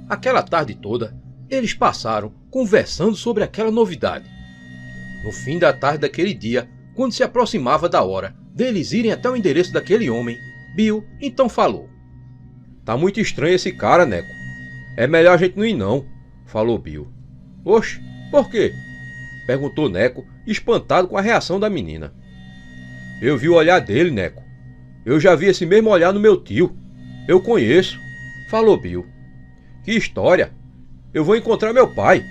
Aquela tarde toda, eles passaram conversando sobre aquela novidade. No fim da tarde daquele dia, quando se aproximava da hora deles irem até o endereço daquele homem, Bill então falou: Tá muito estranho esse cara, Neco. É melhor a gente não ir não, falou Bill. Oxe, por quê? Perguntou Neco, espantado com a reação da menina. Eu vi o olhar dele, Neco. Eu já vi esse mesmo olhar no meu tio. Eu conheço, falou Bill. Que história? Eu vou encontrar meu pai,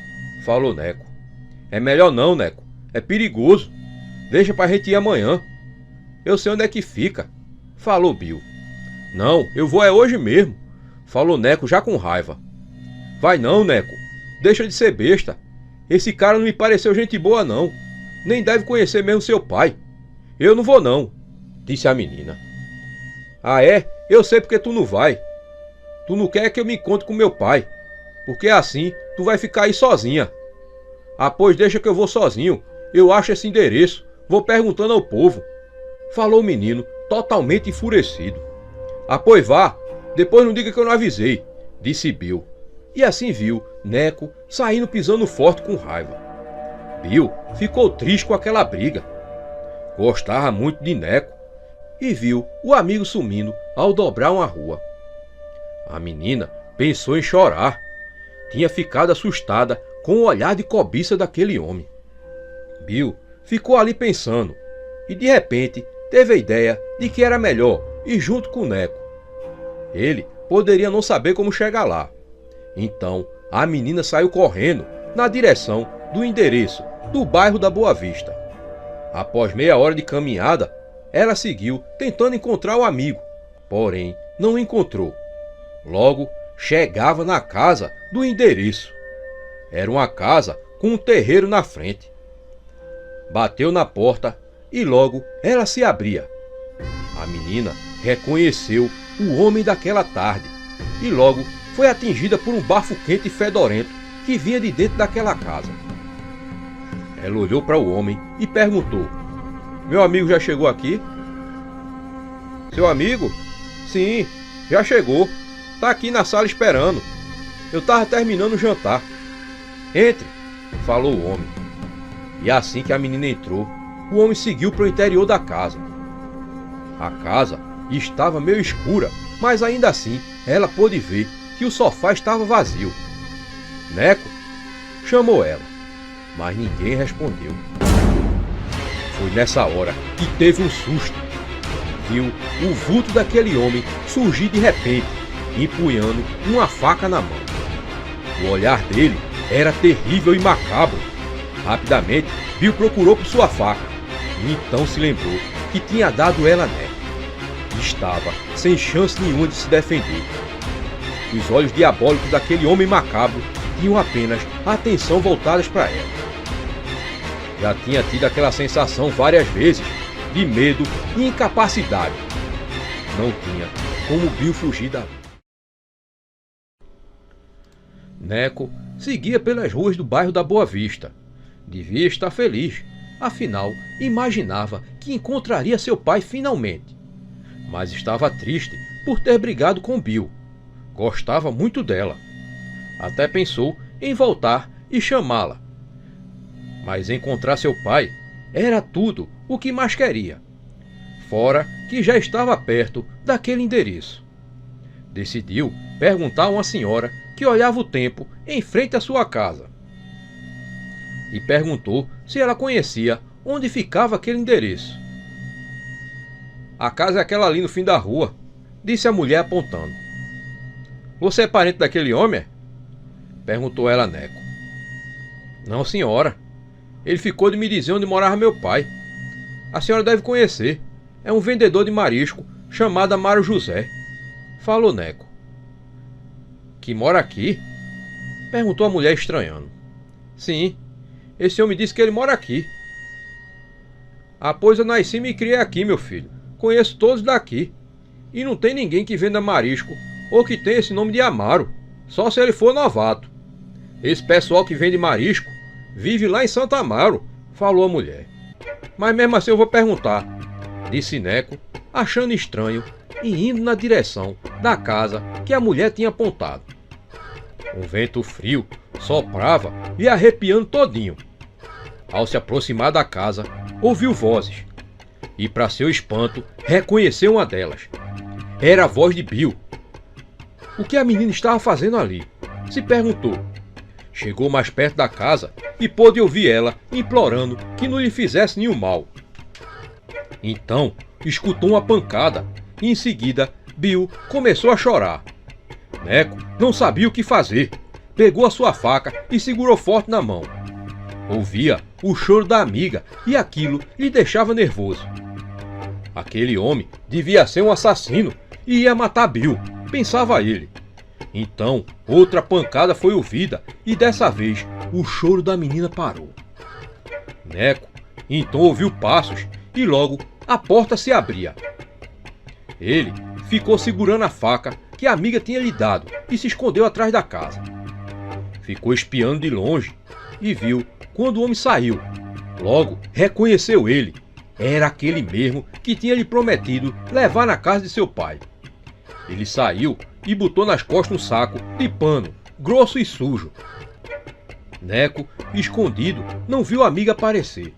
falou Neco. É melhor não, Neco. É perigoso. Deixa pra gente ir amanhã. Eu sei onde é que fica, falou Bill. Não, eu vou é hoje mesmo, falou Neco já com raiva. Vai não, Neco. Deixa de ser besta. Esse cara não me pareceu gente boa não. Nem deve conhecer mesmo seu pai. Eu não vou não. disse a menina. Ah é? Eu sei porque tu não vai. Tu não quer que eu me encontre com meu pai, porque assim tu vai ficar aí sozinha. Ah, pois deixa que eu vou sozinho, eu acho esse endereço, vou perguntando ao povo. Falou o menino, totalmente enfurecido. Ah, pois vá, depois não diga que eu não avisei, disse Bill. E assim viu Neco saindo pisando forte com raiva. Bill ficou triste com aquela briga. Gostava muito de Neco e viu o amigo sumindo ao dobrar uma rua. A menina pensou em chorar. Tinha ficado assustada com o olhar de cobiça daquele homem. Bill ficou ali pensando e de repente teve a ideia de que era melhor ir junto com Neco. Ele poderia não saber como chegar lá. Então a menina saiu correndo na direção do endereço do bairro da Boa Vista. Após meia hora de caminhada, ela seguiu tentando encontrar o amigo, porém não encontrou. Logo chegava na casa do endereço. Era uma casa com um terreiro na frente. Bateu na porta e logo ela se abria. A menina reconheceu o homem daquela tarde e logo foi atingida por um bafo quente e fedorento que vinha de dentro daquela casa. Ela olhou para o homem e perguntou: meu amigo já chegou aqui? Seu amigo? Sim, já chegou. Tá aqui na sala esperando. Eu tava terminando o jantar. Entre, falou o homem. E assim que a menina entrou, o homem seguiu para o interior da casa. A casa estava meio escura, mas ainda assim ela pôde ver que o sofá estava vazio. Neco chamou ela, mas ninguém respondeu. Foi nessa hora que teve um susto. Viu o vulto daquele homem surgir de repente, empunhando uma faca na mão. O olhar dele era terrível e macabro. Rapidamente, Bill procurou por sua faca e então se lembrou que tinha dado ela a Neco. Estava sem chance nenhuma de se defender. Os olhos diabólicos daquele homem macabro tinham apenas a atenção voltadas para ela. Já tinha tido aquela sensação várias vezes de medo e incapacidade. Não tinha como Bill fugir da luta. Neco seguia pelas ruas do bairro da Boa Vista. Devia estar feliz, afinal imaginava que encontraria seu pai finalmente. Mas estava triste por ter brigado com Bill. Gostava muito dela. Até pensou em voltar e chamá-la. Mas encontrar seu pai era tudo o que mais queria. Fora que já estava perto daquele endereço. Decidiu perguntar a uma senhora que olhava o tempo em frente à sua casa. E perguntou se ela conhecia onde ficava aquele endereço. A casa é aquela ali no fim da rua, disse a mulher apontando. Você é parente daquele homem? Perguntou ela a Neco. Não, senhora. Ele ficou de me dizer onde morava meu pai. A senhora deve conhecer. É um vendedor de marisco chamado Amaro José. Falou Neco. Que mora aqui? Perguntou a mulher estranhando. Sim, esse homem disse que ele mora aqui. Ah, pois eu nasci e me criei aqui, meu filho. Conheço todos daqui. E não tem ninguém que venda marisco ou que tenha esse nome de Amaro. Só se ele for novato. Esse pessoal que vende marisco vive lá em Santo Amaro, falou a mulher. Mas mesmo assim eu vou perguntar, disse Neco, achando estranho e indo na direção da casa que a mulher tinha apontado. Um vento frio soprava e arrepiando todinho. Ao se aproximar da casa, ouviu vozes e, para seu espanto, reconheceu uma delas. Era a voz de Bill. O que a menina estava fazendo ali? Se perguntou. Chegou mais perto da casa e pôde ouvir ela implorando que não lhe fizesse nenhum mal. Então, escutou uma pancada e em seguida, Bill começou a chorar. Neco não sabia o que fazer. Pegou a sua faca e segurou forte na mão. Ouvia o choro da amiga e aquilo lhe deixava nervoso. Aquele homem devia ser um assassino e ia matar Bill, pensava ele. Então, outra pancada foi ouvida e dessa vez o choro da menina parou. Neco então ouviu passos e logo a porta se abria. Ele ficou segurando a faca que a amiga tinha lhe dado e se escondeu atrás da casa. Ficou espiando de longe e viu quando o homem saiu. Logo reconheceu ele. Era aquele mesmo que tinha lhe prometido levar na casa de seu pai. Ele saiu e botou nas costas um saco de pano, grosso e sujo. Neco, escondido, não viu a amiga aparecer.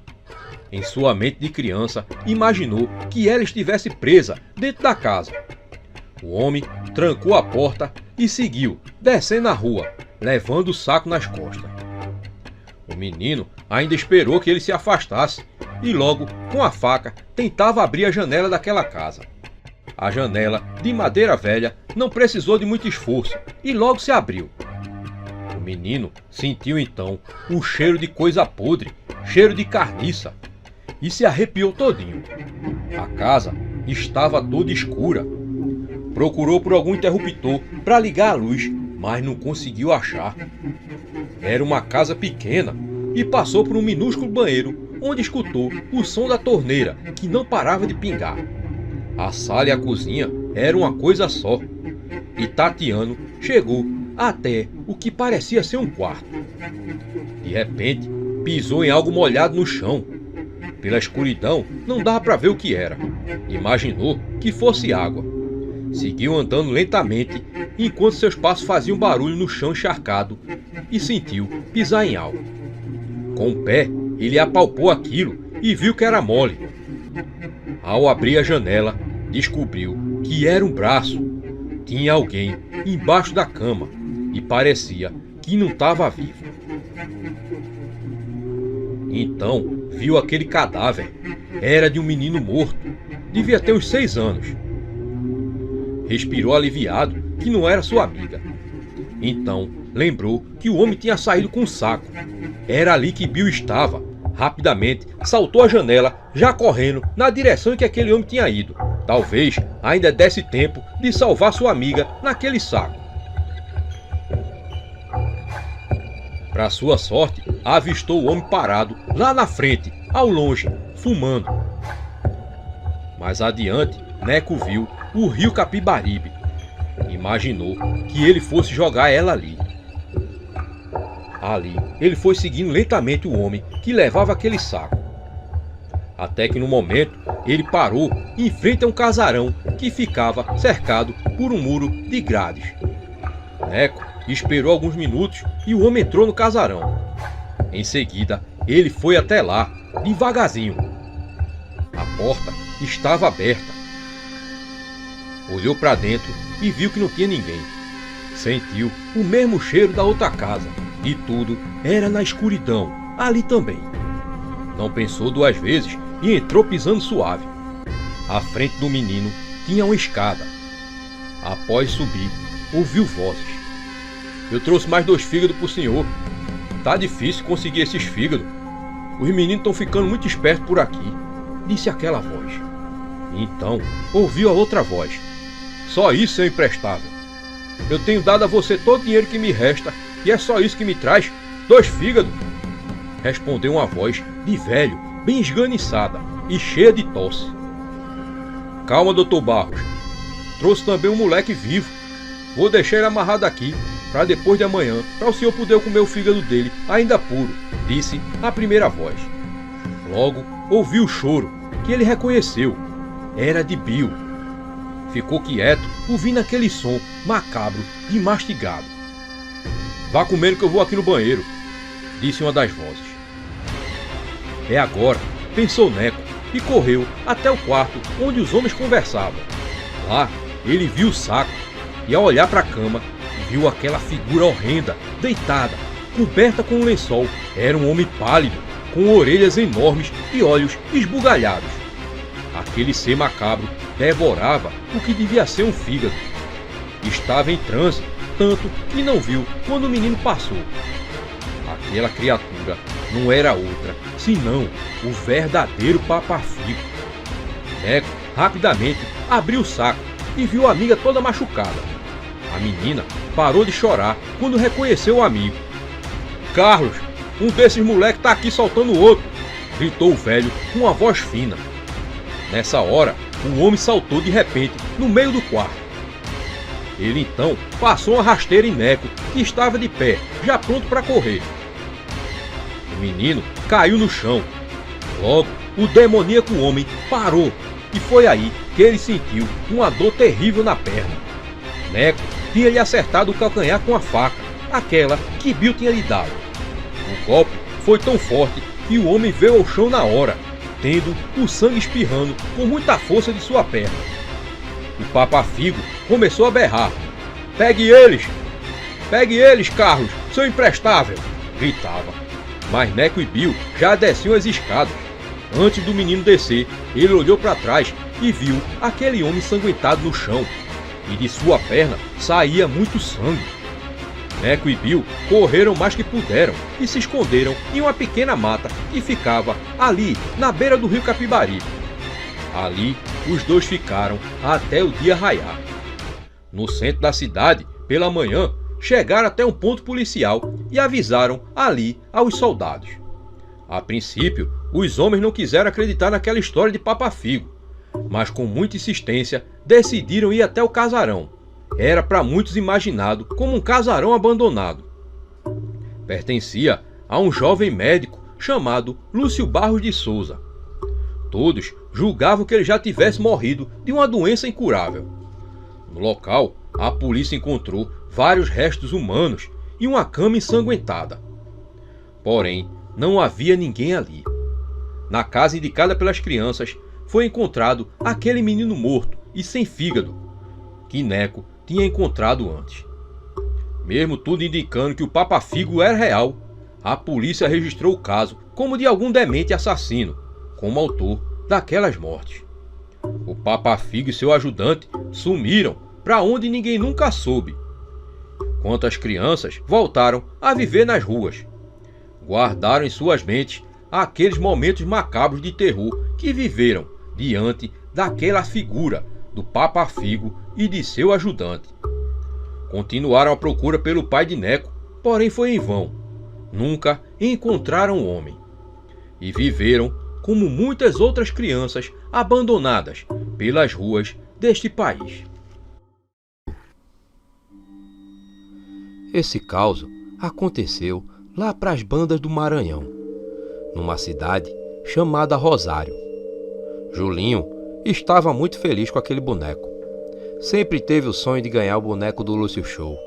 Em sua mente de criança, imaginou que ela estivesse presa dentro da casa. O homem trancou a porta e seguiu, descendo a rua, levando o saco nas costas. O menino ainda esperou que ele se afastasse e logo, com a faca, tentava abrir a janela daquela casa. A janela, de madeira velha, não precisou de muito esforço e logo se abriu. O menino sentiu então um cheiro de coisa podre, cheiro de carniça, e se arrepiou todinho. A casa estava toda escura. Procurou por algum interruptor para ligar a luz, mas não conseguiu achar. Era uma casa pequena e passou por um minúsculo banheiro, onde escutou o som da torneira, que não parava de pingar. A sala e a cozinha eram uma coisa só, e tateando chegou até o que parecia ser um quarto. De repente, pisou em algo molhado no chão. Pela escuridão, não dava para ver o que era. Imaginou que fosse água. Seguiu andando lentamente, enquanto seus passos faziam barulho no chão encharcado, e sentiu pisar em algo. Com o pé, ele apalpou aquilo e viu que era mole. Ao abrir a janela, descobriu que era um braço. Tinha alguém embaixo da cama e parecia que não estava vivo. Então viu aquele cadáver. Era de um menino morto. Devia ter uns 6 anos. Respirou aliviado que não era sua amiga. Então lembrou que o homem tinha saído com um saco. Era ali que Bill estava. Rapidamente saltou a janela, já correndo na direção em que aquele homem tinha ido. Talvez ainda desse tempo de salvar sua amiga naquele saco. Para sua sorte, avistou o homem parado lá na frente, ao longe, fumando. Mais adiante, Neco viu o rio Capibaribe. Imaginou que ele fosse jogar ela ali. Ali, ele foi seguindo lentamente o homem que levava aquele saco. Até que no momento, ele parou em frente a um casarão que ficava cercado por um muro de grades. Neco esperou alguns minutos e o homem entrou no casarão. Em seguida, ele foi até lá, devagarzinho. A porta estava aberta. Olhou para dentro e viu que não tinha ninguém. Sentiu o mesmo cheiro da outra casa. E tudo era na escuridão, ali também. Não pensou 2 vezes e entrou pisando suave. À frente do menino tinha uma escada. Após subir, ouviu vozes. Eu trouxe mais 2 fígados pro senhor. Tá difícil conseguir esses fígados. Os meninos estão ficando muito espertos por aqui, disse aquela voz. Então, ouviu a outra voz. Só isso, seu imprestável. Eu tenho dado a você todo o dinheiro que me resta e é só isso que me traz 2 fígados? Respondeu uma voz de velho, bem esganiçada e cheia de tosse. Calma, doutor Barros. Trouxe também um moleque vivo. Vou deixar ele amarrado aqui, para depois de amanhã, para o senhor poder comer o fígado dele, ainda puro, disse a primeira voz. Logo, ouviu o choro, que ele reconheceu. Era de Bill. Ficou quieto, ouvindo aquele som macabro de mastigado. Vá comendo que eu vou aqui no banheiro, disse uma das vozes. É agora, pensou Neco, e correu até o quarto onde os homens conversavam. Lá, ele viu o saco, e ao olhar para a cama, viu aquela figura horrenda, deitada, coberta com um lençol. Era um homem pálido, com orelhas enormes e olhos esbugalhados. Aquele ser macabro devorava o que devia ser um fígado. Estava em transe, tanto que não viu quando o menino passou. Aquela criatura não era outra, senão o verdadeiro Papa-Figo. Neco rapidamente abriu o saco e viu a amiga toda machucada. A menina parou de chorar quando reconheceu o amigo. Carlos, um desses moleques tá aqui soltando o outro, gritou o velho com uma voz fina. Nessa hora, o homem saltou de repente no meio do quarto. Ele então passou uma rasteira em Neco, que estava de pé, já pronto para correr. O menino caiu no chão. Logo, o demoníaco homem parou e foi aí que ele sentiu uma dor terrível na perna. Neco tinha lhe acertado o calcanhar com a faca, aquela que Bill tinha lhe dado. O golpe foi tão forte que o homem veio ao chão na hora, tendo o sangue espirrando com muita força de sua perna. O Papa Figo começou a berrar. Pegue eles, Carlos, seu imprestável! Gritava. Mas Neco e Bill já desciam as escadas. Antes do menino descer, ele olhou para trás e viu aquele homem ensanguentado no chão. E de sua perna saía muito sangue. Neco e Bill correram mais que puderam e se esconderam em uma pequena mata que ficava ali na beira do rio Capibari. Ali, os dois ficaram até o dia raiar. No centro da cidade, pela manhã, chegaram até um ponto policial e avisaram ali aos soldados. A princípio, os homens não quiseram acreditar naquela história de Papa Figo, mas com muita insistência decidiram ir até o casarão. Era para muitos imaginado como um casarão abandonado. Pertencia a um jovem médico chamado Lúcio Barros de Souza. Todos julgavam que ele já tivesse morrido de uma doença incurável. No local, a polícia encontrou vários restos humanos e uma cama ensanguentada. Porém, não havia ninguém ali. Na casa indicada pelas crianças, foi encontrado aquele menino morto e sem fígado, que Neco tinha encontrado antes. Mesmo tudo indicando que o Papa Figo era real, a polícia registrou o caso como de algum demente assassino, como autor daquelas mortes. O Papa Figo e seu ajudante sumiram para onde ninguém nunca soube. Quanto às crianças, voltaram a viver nas ruas. Guardaram em suas mentes aqueles momentos macabros de terror que viveram diante daquela figura do Papa Figo e de seu ajudante. Continuaram a procura pelo pai de Neco, porém foi em vão. Nunca encontraram o homem. E viveram como muitas outras crianças abandonadas pelas ruas deste país. Esse caos aconteceu lá para as bandas do Maranhão, numa cidade chamada Rosário. Julinho estava muito feliz com aquele boneco. Sempre teve o sonho de ganhar o boneco do Lúcio Show.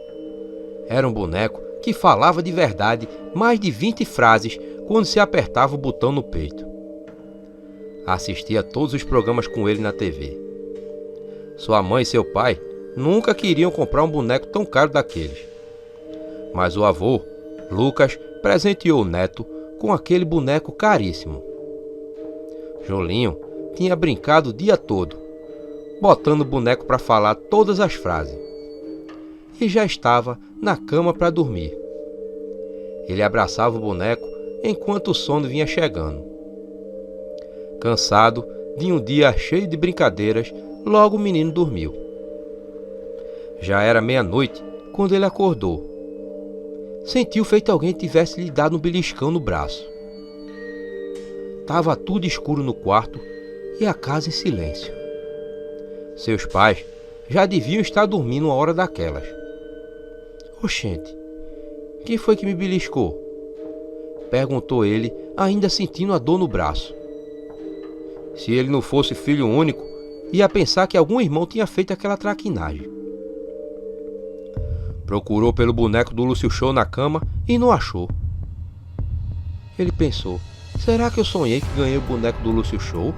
Era um boneco que falava de verdade mais de 20 frases quando se apertava o botão no peito. Assistia a todos os programas com ele na TV. Sua mãe e seu pai nunca queriam comprar um boneco tão caro daqueles. Mas o avô, Lucas, presenteou o neto com aquele boneco caríssimo. Julinho tinha brincado o dia todo, botando o boneco para falar todas as frases. E já estava na cama para dormir. Ele abraçava o boneco enquanto o sono vinha chegando. Cansado de um dia cheio de brincadeiras, logo o menino dormiu. Já era meia-noite quando ele acordou. Sentiu feito alguém tivesse lhe dado um beliscão no braço. Tava tudo escuro no quarto e a casa em silêncio. Seus pais já deviam estar dormindo uma hora daquelas. Oxente, quem foi que me beliscou? Perguntou ele, ainda sentindo a dor no braço. Se ele não fosse filho único, ia pensar que algum irmão tinha feito aquela traquinagem. Procurou pelo boneco do Lúcio Show na cama e não achou. Ele pensou, será que eu sonhei que ganhei o boneco do Lúcio Show?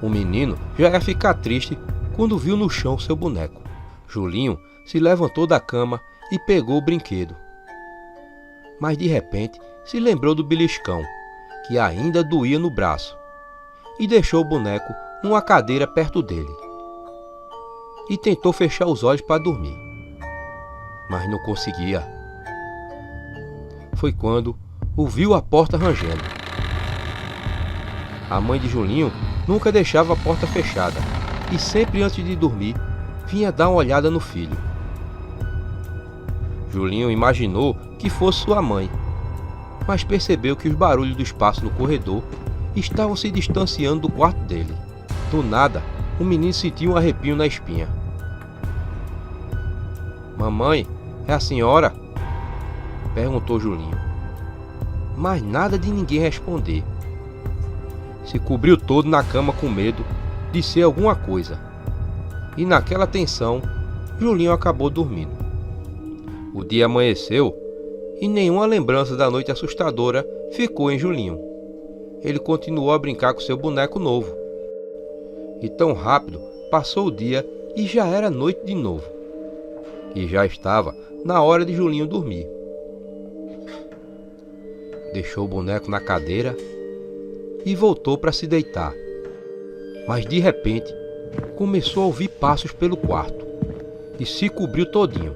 O menino já ia ficar triste quando viu no chão seu boneco. Julinho se levantou da cama e pegou o brinquedo. Mas de repente se lembrou do beliscão, que ainda doía no braço, e deixou o boneco numa cadeira perto dele. E tentou fechar os olhos para dormir, mas não conseguia. Foi quando ouviu a porta rangendo. A mãe de Julinho nunca deixava a porta fechada e sempre antes de dormir vinha dar uma olhada no filho. Julinho imaginou que fosse sua mãe, mas percebeu que os barulhos do espaço no corredor estavam se distanciando do quarto dele. Do nada, o menino sentiu um arrepio na espinha. "Mamãe, é a senhora?" perguntou Julinho. Mas nada de ninguém responder. Se cobriu todo na cama com medo de ser alguma coisa. E naquela tensão, Julinho acabou dormindo. O dia amanheceu e nenhuma lembrança da noite assustadora ficou em Julinho. Ele continuou a brincar com seu boneco novo. E tão rápido passou o dia e já era noite de novo. E já estava na hora de Julinho dormir. Deixou o boneco na cadeira e voltou para se deitar. Mas de repente começou a ouvir passos pelo quarto e se cobriu todinho.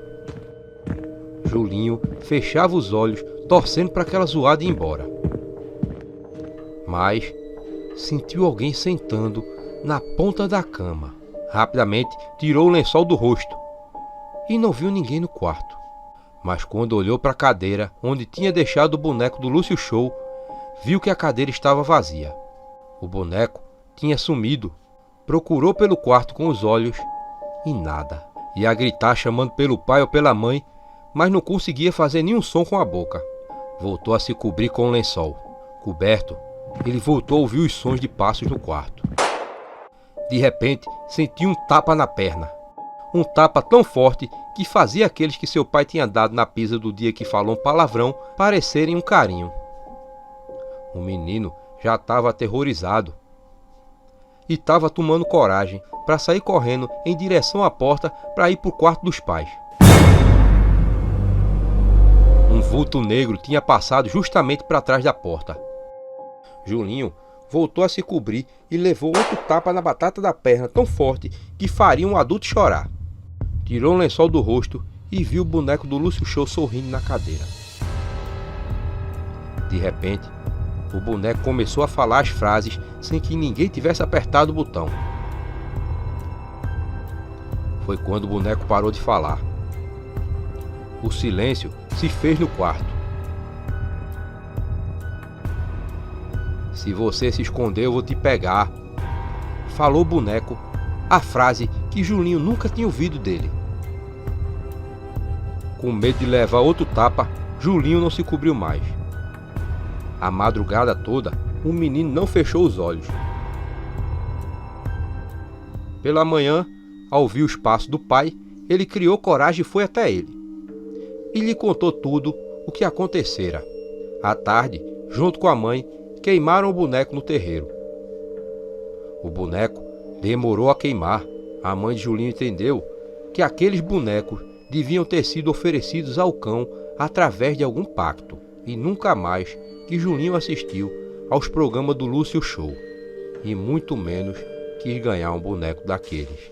Julinho fechava os olhos, torcendo para aquela zoada ir embora. Mas sentiu alguém sentando na ponta da cama. Rapidamente tirou o lençol do rosto e não viu ninguém no quarto. Mas quando olhou para a cadeira onde tinha deixado o boneco do Lúcio Show, viu que a cadeira estava vazia. O boneco tinha sumido. Procurou pelo quarto com os olhos e nada. Ia gritar chamando pelo pai ou pela mãe, mas não conseguia fazer nenhum som com a boca. Voltou a se cobrir com o lençol. Coberto, ele voltou a ouvir os sons de passos no quarto. De repente, sentiu um tapa na perna. Um tapa tão forte que fazia aqueles que seu pai tinha dado na pisa do dia que falou um palavrão parecerem um carinho. O menino já estava aterrorizado e estava tomando coragem para sair correndo em direção à porta para ir para o quarto dos pais. Um vulto negro tinha passado justamente para trás da porta. Julinho voltou a se cobrir e levou outro tapa na batata da perna tão forte que faria um adulto chorar. Tirou o lençol do rosto e viu o boneco do Lúcio Show sorrindo na cadeira. De repente, o boneco começou a falar as frases sem que ninguém tivesse apertado o botão. Foi quando o boneco parou de falar. O silêncio se fez no quarto. "Se você se esconder, eu vou te pegar", falou o boneco, a frase que Julinho nunca tinha ouvido dele. Com medo de levar outro tapa, Julinho não se cobriu mais. A madrugada toda, o menino não fechou os olhos. Pela manhã, ao ouvir os passos do pai, ele criou coragem e foi até ele. E lhe contou tudo o que acontecera. À tarde, junto com a mãe, queimaram o boneco no terreiro. O boneco demorou a queimar. A mãe de Julinho entendeu que aqueles bonecos deviam ter sido oferecidos ao cão através de algum pacto. E nunca mais que Julinho assistiu aos programas do Lúcio Show. E muito menos quis ganhar um boneco daqueles.